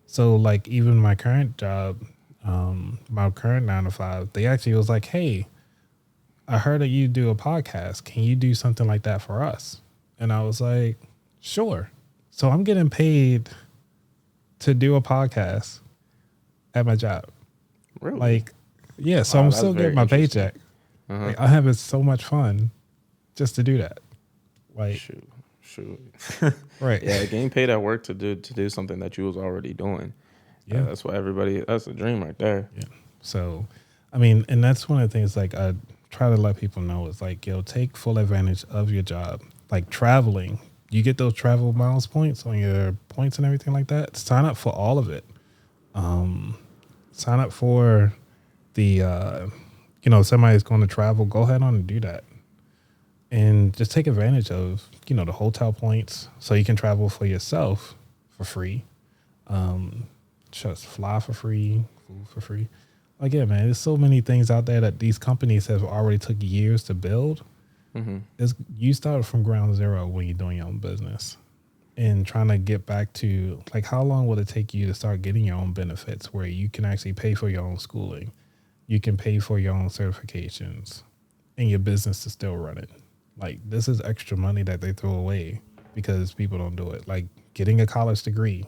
Speaker 2: So like even my current job, my current 9 to 5, they actually was like, hey, I heard that you do a podcast. Can you do something like that for us? And I was like, sure. So I'm getting paid to do a podcast at my job.
Speaker 1: Really?
Speaker 2: Like, yeah. So I'm still getting my paycheck. Like, I'm having so much fun just to do that. Like,
Speaker 1: shoot.
Speaker 2: Right.
Speaker 1: Yeah, getting paid at work to do something that you was already doing.
Speaker 2: Yeah.
Speaker 1: That's what that's a dream right there.
Speaker 2: Yeah. So, I mean, and that's one of the things like I try to let people know is like, yo, take full advantage of your job. Like traveling, you get those travel miles points on your points and everything like that. Sign up for all of it. Sign up for the, somebody's going to travel, go ahead on and do that. And just take advantage of, the hotel points so you can travel for yourself for free. Just fly for free, food for free. Like, yeah, man, there's so many things out there that these companies have already took years to build. You start from ground zero when you're doing your own business and trying to get back to, like, how long will it take you to start getting your own benefits where you can actually pay for your own schooling? You can pay for your own certifications and your business is still running. Like, this is extra money that they throw away because people don't do it. Like, getting a college degree,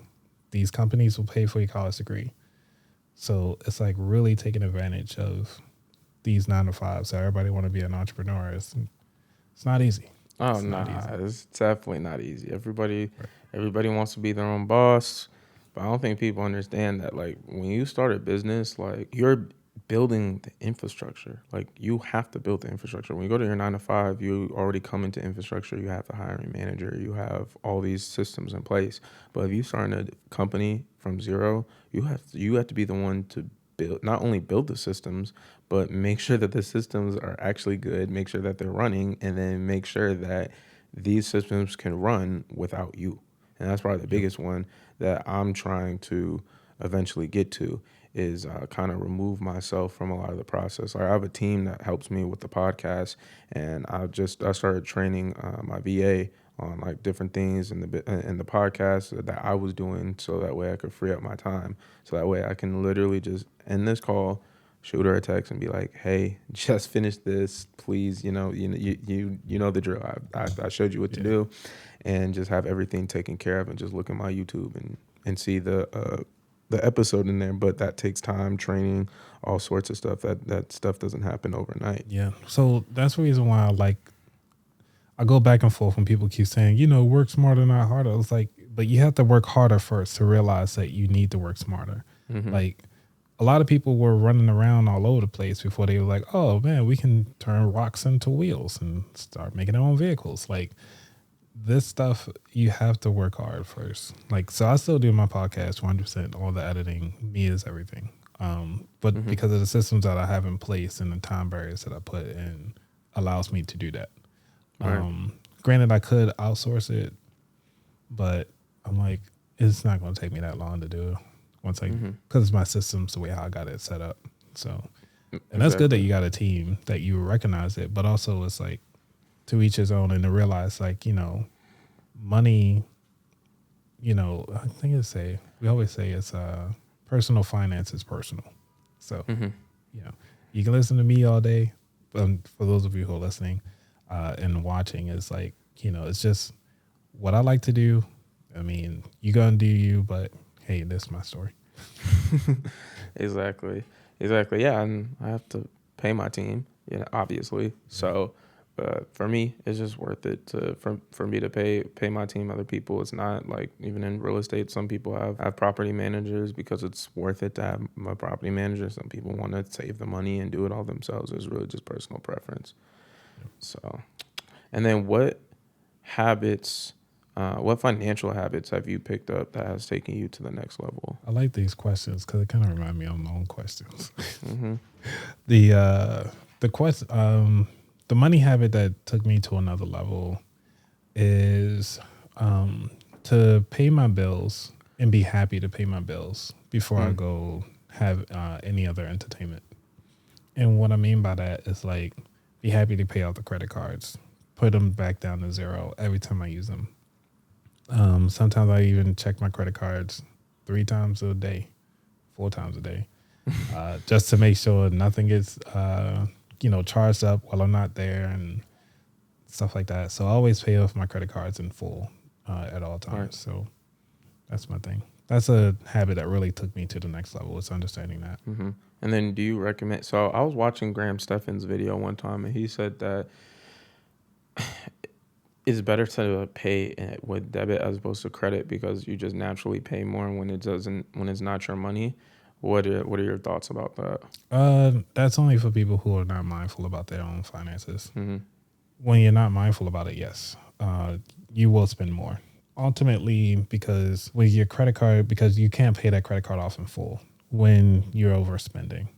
Speaker 2: these companies will pay for your college degree. So it's like really taking advantage of these 9 to 5s. So everybody want to be an entrepreneur. It's not easy.
Speaker 1: Oh, it's definitely not easy. Everybody wants to be their own boss, but I don't think people understand that. Like when you start a business, like you're building the infrastructure. Like you have to build the infrastructure. When you go to your 9 to 5, you already come into infrastructure. You have the hiring manager. You have all these systems in place. But if you start a company from zero, you have to be the one to build, not only build the systems, but make sure that the systems are actually good, make sure that they're running, and then make sure that these systems can run without you. And that's probably the biggest one that I'm trying to eventually get to is kind of remove myself from a lot of the process. Like I have a team that helps me with the podcast, and I started training my VA on like different things in the podcast that I was doing, so that way I could free up my time. So that way I can literally just end this call, shoot her a text, and be like, "Hey, just finish this, please. You know the drill. I showed you what to do, and just have everything taken care of, and just look at my YouTube and see the the episode in there, but that takes time, training, all sorts of stuff. That stuff doesn't happen overnight.
Speaker 2: Yeah. So that's the reason why I go back and forth when people keep saying, work smarter, not harder. It's like, but you have to work harder first to realize that you need to work smarter.
Speaker 1: Mm-hmm.
Speaker 2: Like a lot of people were running around all over the place before they were like, oh man, we can turn rocks into wheels and start making our own vehicles. Like this stuff, you have to work hard first. Like, so I still do my podcast 100%, all the editing, me is everything. But because of the systems that I have in place and the time barriers that I put in allows me to do that.
Speaker 1: Right.
Speaker 2: Granted, I could outsource it, but I'm like, it's not going to take me that long to do once because it's my systems, the way how I got it set up. So, and that's good that you got a team that you recognize it, but also it's like to each his own and to realize money, I think we always say it's personal finance is personal. So, you can listen to me all day. For those of you who are listening and watching, it's like, it's just what I like to do. I mean, you gonna do you, but hey, this is my story.
Speaker 1: Exactly. Yeah, and I have to pay my team, obviously. So for me, it's just worth it for me to pay my team. Other people, it's not like even in real estate. Some people have property managers because it's worth it to have a property manager. Some people want to save the money and do it all themselves. It's really just personal preference. So, and then what financial habits have you picked up that has taken you to the next level?
Speaker 2: I like these questions because it kind of remind me of my own questions.
Speaker 1: Mm-hmm.
Speaker 2: The money habit that took me to another level is to pay my bills and be happy to pay my bills before I go have any other entertainment. And what I mean by that is like be happy to pay out the credit cards, put them back down to zero every time I use them. Sometimes I even check my credit cards 3 times a day, 4 times a day, just to make sure nothing gets, charged up while I'm not there and stuff like that. So I always pay off my credit cards in full at all times. Right. So that's my thing. That's a habit that really took me to the next level. It's understanding that.
Speaker 1: Mm-hmm. And then do you recommend, so I was watching Graham Stephan's video one time and he said that it's better to pay with debit as opposed to credit because you just naturally pay more when it's not your money. What are your thoughts about that?
Speaker 2: That's only for people who are not mindful about their own finances.
Speaker 1: Mm-hmm.
Speaker 2: When you're not mindful about it, yes, you will spend more. Ultimately, because with your credit card, because you can't pay that credit card off in full when you're overspending.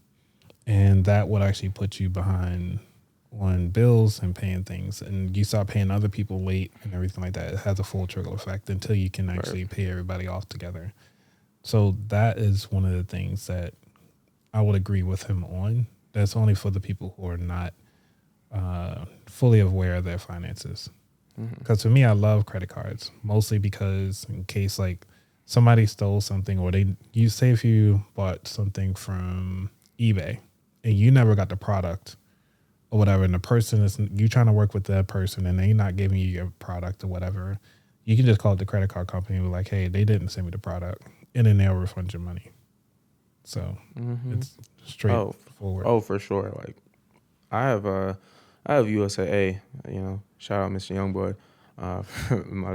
Speaker 2: And that would actually put you behind on bills and paying things. And you start paying other people late and everything like that. It has a full trickle effect until you can actually pay everybody off together. So that is one of the things that I would agree with him on. That's only for the people who are not fully aware of their finances. Because for me, I love credit cards, mostly because in case like somebody stole something or you say if you bought something from eBay and you never got the product or whatever, and the person you trying to work with that person and they not giving you your product or whatever, you can just call the credit card company and be like, hey, they didn't send me the product, and then they'll refund your money. So it's straightforward.
Speaker 1: Oh, for sure. Like I have USAA, shout out m.youngblood,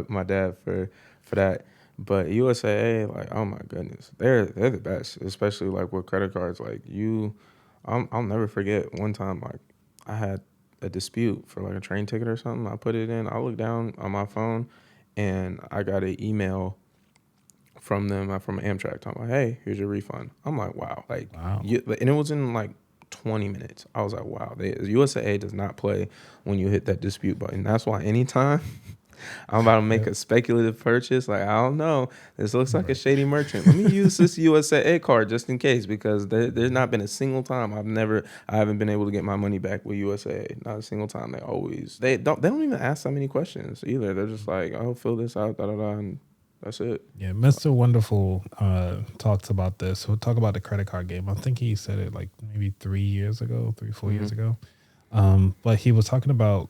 Speaker 1: my dad for that. But USAA, like, oh my goodness, they're the best, especially like with credit cards. Like I'll never forget one time, like I had a dispute for like a train ticket or something. I put it in, I looked down on my phone and I got an email from them, from Amtrak, talking about, hey, here's your refund. I'm like, wow. And it was in like 20 minutes. I was like, wow. USAA does not play when you hit that dispute button. That's why anytime I'm about to make a speculative purchase, like, I don't know, this looks like a shady merchant. Let me use this USAA card just in case, because there's not been a single time I haven't been able to get my money back with USAA. Not a single time. They don't even ask that many questions either. They're just like, oh, fill this out, and that's it.
Speaker 2: Yeah, Mr. Wonderful talks about this. We'll talk about the credit card game. I think he said it like maybe 4 years ago. But he was talking about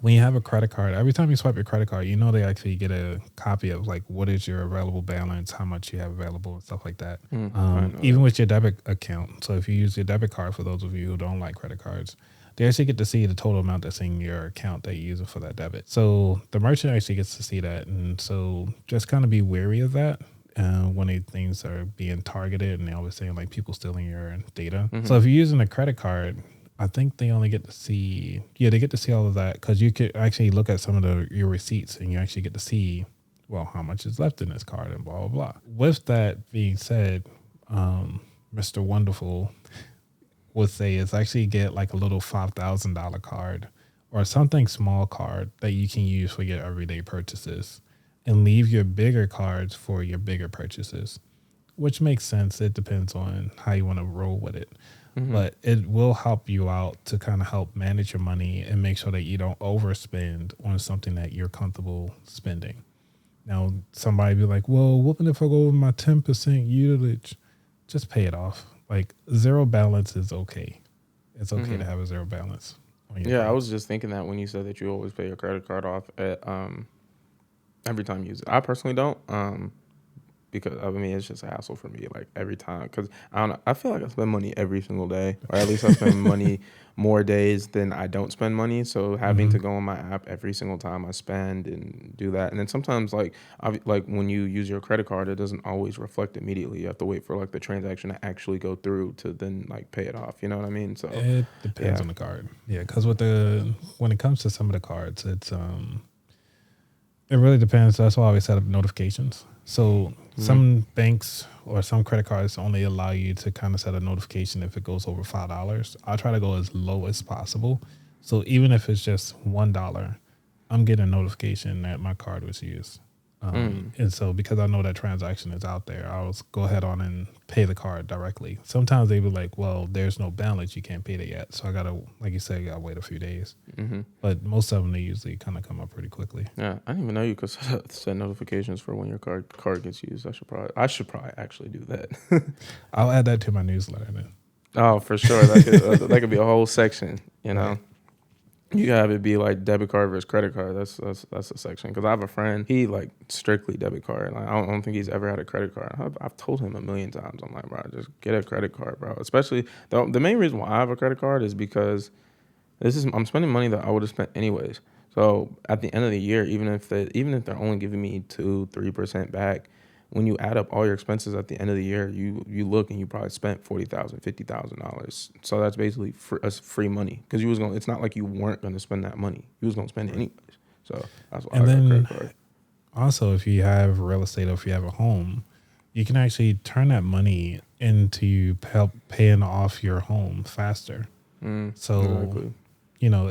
Speaker 2: when you have a credit card, every time you swipe your credit card, you know they actually get a copy of like what is your available balance, how much you have available, and stuff like that.
Speaker 1: I know
Speaker 2: Even
Speaker 1: that.
Speaker 2: with your debit account. So if you use your debit card, for those of you who don't like credit cards, they actually get to see the total amount that's in your account that you're using for that debit. So the merchant actually gets to see that, and so just kind of be wary of that. When things are being targeted and they're always saying like people stealing your data. So if you're using a credit card, I think they only get to see, they get to see all of that because you could actually look at some of your receipts and you actually get to see, well, how much is left in this card and blah, blah, blah. With that being said, Mr. Wonderful would say is actually get like a little $5,000 card or something small card that you can use for your everyday purchases and leave your bigger cards for your bigger purchases, which makes sense. It depends on how you want to roll with it. But it will help you out to kind of help manage your money and make sure that you don't overspend on something that you're comfortable spending. Now, somebody be like, well, what if I go over my 10% usage? Just pay it off. Like zero balance is okay. It's okay to have a zero balance on your
Speaker 1: Yeah, I
Speaker 2: thing.
Speaker 1: was just thinking that when you said that you always pay your credit card off at every time you use it. I personally don't. Because I mean it's just a hassle for me like every time because I don't know, I feel like I spend money every single day or at least I spend money more days than I don't spend money, so having to go on my app every single time I spend and do that, and then sometimes like like when you use your credit card it doesn't always reflect immediately. You have to wait for like the transaction to actually go through to then like pay it off, you know what I mean? So
Speaker 2: It depends
Speaker 1: yeah.
Speaker 2: on the card. Yeah, because when it comes to some of the cards, it really depends. That's why I always set up notifications. So some banks or some credit cards only allow you to kind of set a notification if it goes over $5. I try to go as low as possible. So even if it's just $1, I'm getting a notification that my card was used. And so because I know that transaction is out there, I'll go ahead on and pay the card directly. Sometimes they be like, well, there's no balance. You can't pay that yet. So I got to, like you said, I got to wait a few days. But most of them, they usually kind of come up pretty quickly.
Speaker 1: Yeah, I didn't even know you could set notifications for when your card gets used. I should probably actually do that.
Speaker 2: I'll add that to my newsletter then.
Speaker 1: Oh, for sure. That could be a whole section. You know,
Speaker 2: Right.
Speaker 1: you can have it be like debit card versus credit card. That's a section. Because I have a friend. He like strictly debit card. Like I don't think he's ever had a credit card. I've told him a million times. I'm like, bro, just get a credit card, bro. Especially the main reason why I have a credit card is because I'm spending money that I would have spent anyways. So at the end of the year, even if they're only giving me 2-3% back, when you add up all your expenses at the end of the year, you look and you probably spent $40,000, $50,000. So that's basically free money because you was going. It's not like you weren't going to spend that money. You was going to spend it anyways. So that's why
Speaker 2: And
Speaker 1: I got a
Speaker 2: then
Speaker 1: credit card.
Speaker 2: also, if you have real estate or if you have a home, you can actually turn that money into help paying off your home faster. So,
Speaker 1: Exactly.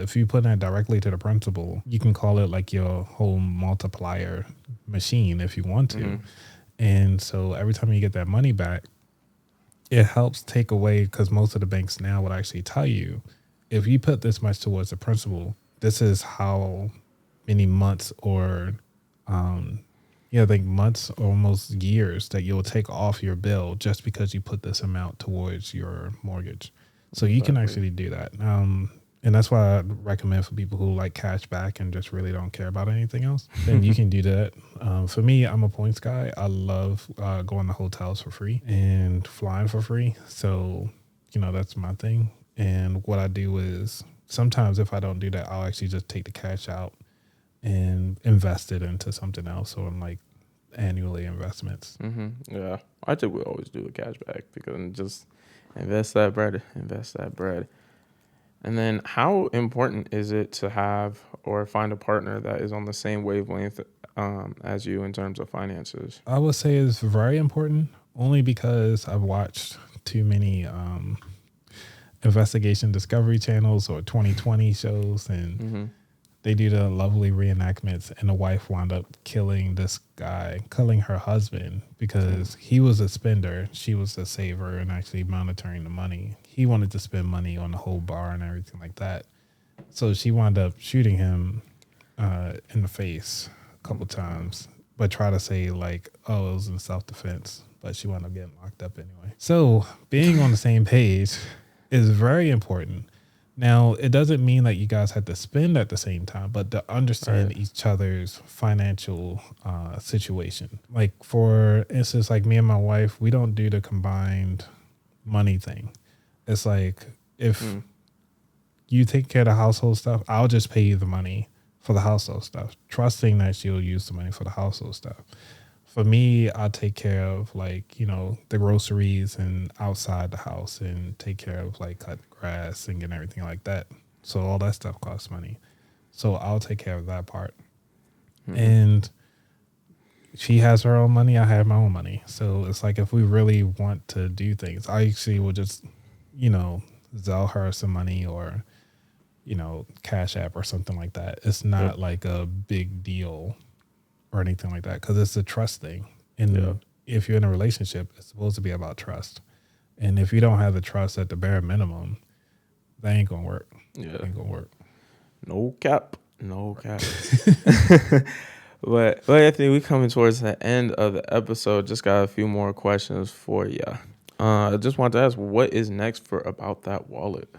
Speaker 2: if you put that directly to the principal, you can call it like your home multiplier machine if you want to. And so every time you get that money back, it helps take away because most of the banks now would actually tell you if you put this much towards the principal, this is how many months or I think months or almost years that you'll take off your bill just because you put this amount towards your mortgage. So you can
Speaker 1: Exactly.
Speaker 2: actually do that. And that's why I recommend for people who like cash back and just really don't care about anything else, then you can do that. For me, I'm a points guy. I love going to hotels for free and flying for free. So, that's my thing. And what I do is sometimes if I don't do that, I'll actually just take the cash out and invest it into something else or in like annually investments.
Speaker 1: Yeah, I think we always do a cashback because just invest that bread. And then how important is it to have or find a partner that is on the same wavelength as you in terms of finances?
Speaker 2: I would say it's very important only because I've watched too many investigation discovery channels or 2020 shows and they do the lovely reenactments and the wife wound up killing her husband because he was a spender. She was a saver and actually monitoring the money. He wanted to spend money on the whole bar and everything like that. So she wound up shooting him in the face a couple times, but try to say like, oh, it was in self-defense. But she wound up getting locked up anyway. So being on the same page is very important. Now, it doesn't mean that you guys have to spend at the same time, but to understand
Speaker 1: Right.
Speaker 2: each other's financial situation. Like, for instance, like me and my wife, we don't do the combined money thing. It's like, if
Speaker 1: Mm.
Speaker 2: you take care of the household stuff, I'll just pay you the money for the household stuff, trusting that she'll use the money for the household stuff. For me, I take care of, like, the groceries and outside the house, and take care of like cutting grass and getting everything like that. So all that stuff costs money. So I'll take care of that part.
Speaker 1: Mm-hmm.
Speaker 2: And she has her own money. I have my own money. So it's like, if we really want to do things, I actually will just, Zelle her some money, or, Cash App or something like that. It's
Speaker 1: Yep.
Speaker 2: not like a big deal or anything like that, because it's a trust thing.
Speaker 1: Yeah.
Speaker 2: And if you're in a relationship, it's supposed to be about trust. And if you don't have the trust at the bare minimum, that ain't gonna work.
Speaker 1: Yeah.
Speaker 2: Ain't gonna work.
Speaker 1: No cap. No cap. But Anthony, we coming towards the end of the episode. Just got a few more questions for you. I just want to ask, what is next for About That Wallet?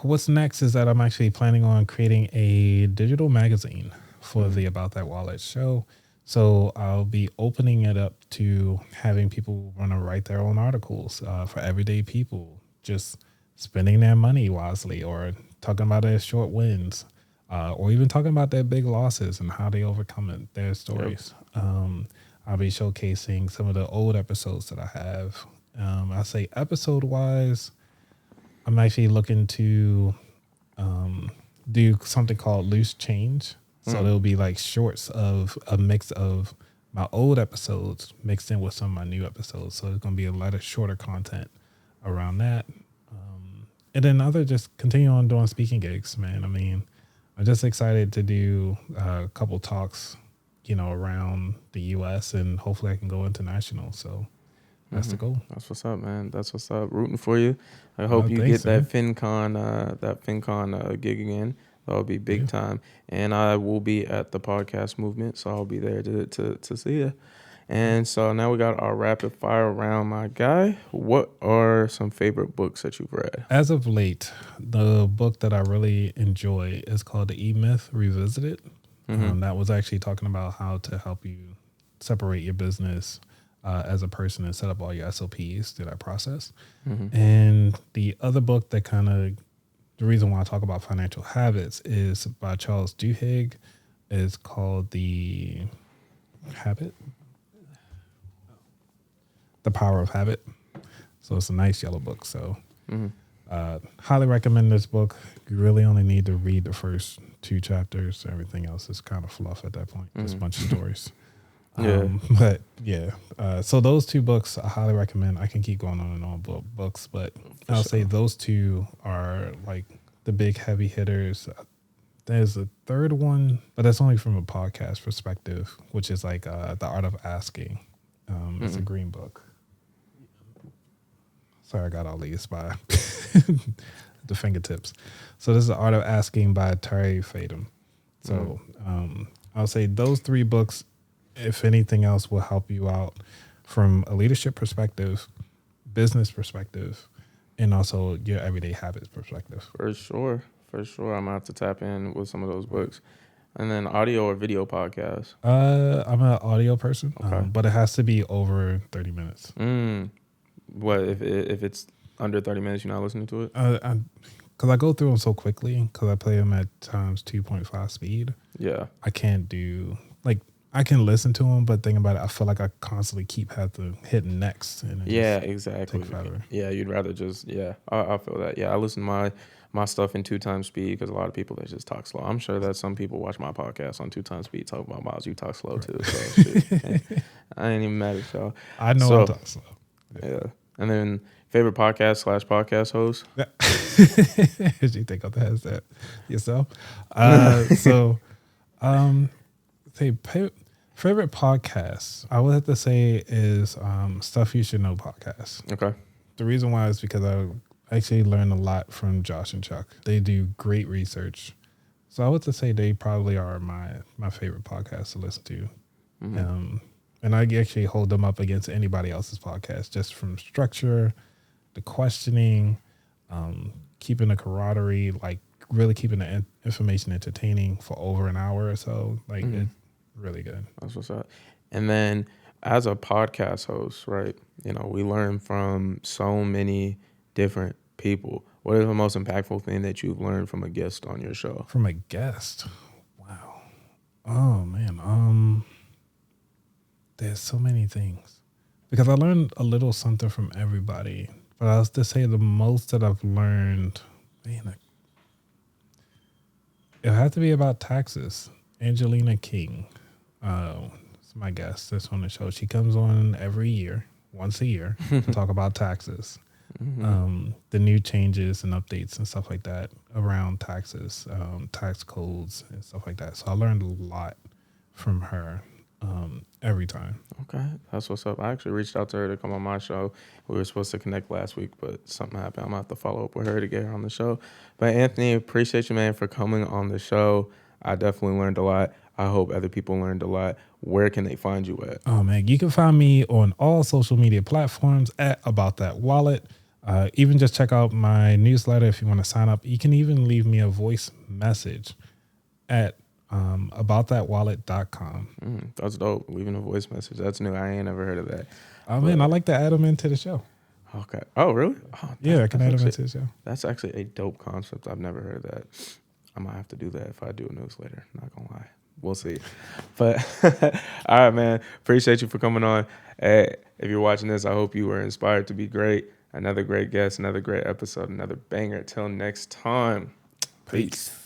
Speaker 2: What's next is that I'm actually planning on creating a digital magazine for the About That Wallet show. So I'll be opening it up to having people want to write their own articles for everyday people, just spending their money wisely, or talking about their short wins, or even talking about their big losses and how they overcome it, their stories. I'll be showcasing some of the old episodes that I have. I say episode wise, I'm actually looking to do something called loose change. So there'll be like shorts of a mix of my old episodes mixed in with some of my new episodes. So it's going to be a lot of shorter content around that. And then other, just continue on doing speaking gigs, man. I mean, I'm just excited to do a couple talks, around the U.S., and hopefully I can go international. So that's the goal.
Speaker 1: That's what's up, man. That's what's up. Rooting for you. I hope you get
Speaker 2: Thanks,
Speaker 1: that
Speaker 2: man.
Speaker 1: FinCon gig again. That'll be big time. And I will be at the podcast movement, so I'll be there to see you. And so now we got our rapid fire round, my guy. What are some favorite books that you've read?
Speaker 2: As of late, the book that I really enjoy is called The E-Myth Revisited. That was actually talking about how to help you separate your business as a person and set up all your SOPs through that process. And the other book that kind of, the reason why I talk about financial habits, is by Charles Duhigg. It's called The Power of Habit. So it's a nice yellow book. So highly recommend this book. You really only need to read the first 2 chapters. Everything else is kind of fluff at that point. Just a bunch of stories. But yeah, so those 2 books I highly recommend. I can keep going on and on about books, but I'll say those 2 are like the big heavy hitters. There's a third one, but that's only from a podcast perspective, which is like The Art of Asking. It's a green book. Sorry, I got all these by the fingertips. So this is The Art of Asking by Terry Fatum. So I'll say those 3 books, if anything else, will help you out from a leadership perspective, business perspective, and also your everyday habits perspective.
Speaker 1: For sure. I'm gonna have to tap in with some of those books. And then audio or video podcasts.
Speaker 2: I'm an audio person,
Speaker 1: Okay.
Speaker 2: but it has to be over 30 minutes.
Speaker 1: What if it's under 30 minutes? You're not listening to it?
Speaker 2: Because I go through them so quickly, because I play them at times 2.5 speed.
Speaker 1: Yeah.
Speaker 2: I can't do, like, I can listen to them, but think about it, I feel like I constantly have to hit next. And
Speaker 1: Exactly.
Speaker 2: take forever.
Speaker 1: Yeah, you'd rather just I feel that. Yeah, I listen to my stuff in 2 times speed, because a lot of people, they just talk slow. I'm sure that some people watch my podcast on 2 times speed talk about Myles. You talk slow too, so shoot, I ain't even mad at y'all.
Speaker 2: I know
Speaker 1: So,
Speaker 2: I talk slow.
Speaker 1: Yeah. And then favorite podcast host?
Speaker 2: You think of that as that yourself? Say favorite podcasts, I would have to say is Stuff You Should Know podcast.
Speaker 1: Okay.
Speaker 2: The reason why is because I actually learned a lot from Josh and Chuck. They do great research. So I would have to say they probably are my favorite podcast to listen to. And I actually hold them up against anybody else's podcast, just from structure, the questioning, keeping the camaraderie, like really keeping the information entertaining for over an hour or so. Like it's really good.
Speaker 1: That's what's up. And then as a podcast host, right, you know, we learn from so many different people. What is the most impactful thing that you've learned from a guest on your show?
Speaker 2: From a guest. Wow. Oh man. There's so many things. Because I learned a little something from everybody. But I was to say the most that I've learned, man, it had to be about taxes. Angelina King, is my guest that's on the show. She comes on every year, once a year, to talk about taxes, the new changes and updates and stuff like that around taxes, tax codes and stuff like that. So I learned a lot from her every time.
Speaker 1: Okay, that's what's up. I actually reached out to her to come on my show. We were supposed to connect last week, but something happened. I'm going to have to follow up with her to get her on the show. But Anthony, appreciate you, man, for coming on the show. I definitely learned a lot. I hope other people learned a lot. Where can they find you at?
Speaker 2: Oh, man, you can find me on all social media platforms at About That Wallet. Even just check out my newsletter if you want to sign up. You can even leave me a voice message at aboutthatwallet.com.
Speaker 1: That's dope. Leaving a voice message. That's new. I ain't never heard of that.
Speaker 2: Oh, man, I like to add them into the show.
Speaker 1: Okay. Oh, really? Oh,
Speaker 2: yeah, I can add them into the show.
Speaker 1: That's actually a dope concept. I've never heard of that. I might have to do that if I do a newsletter. Not going to lie. We'll see. But all right, man. Appreciate you for coming on. Hey, if you're watching this, I hope you were inspired to be great. Another great guest, another great episode, another banger. Till next time. Peace.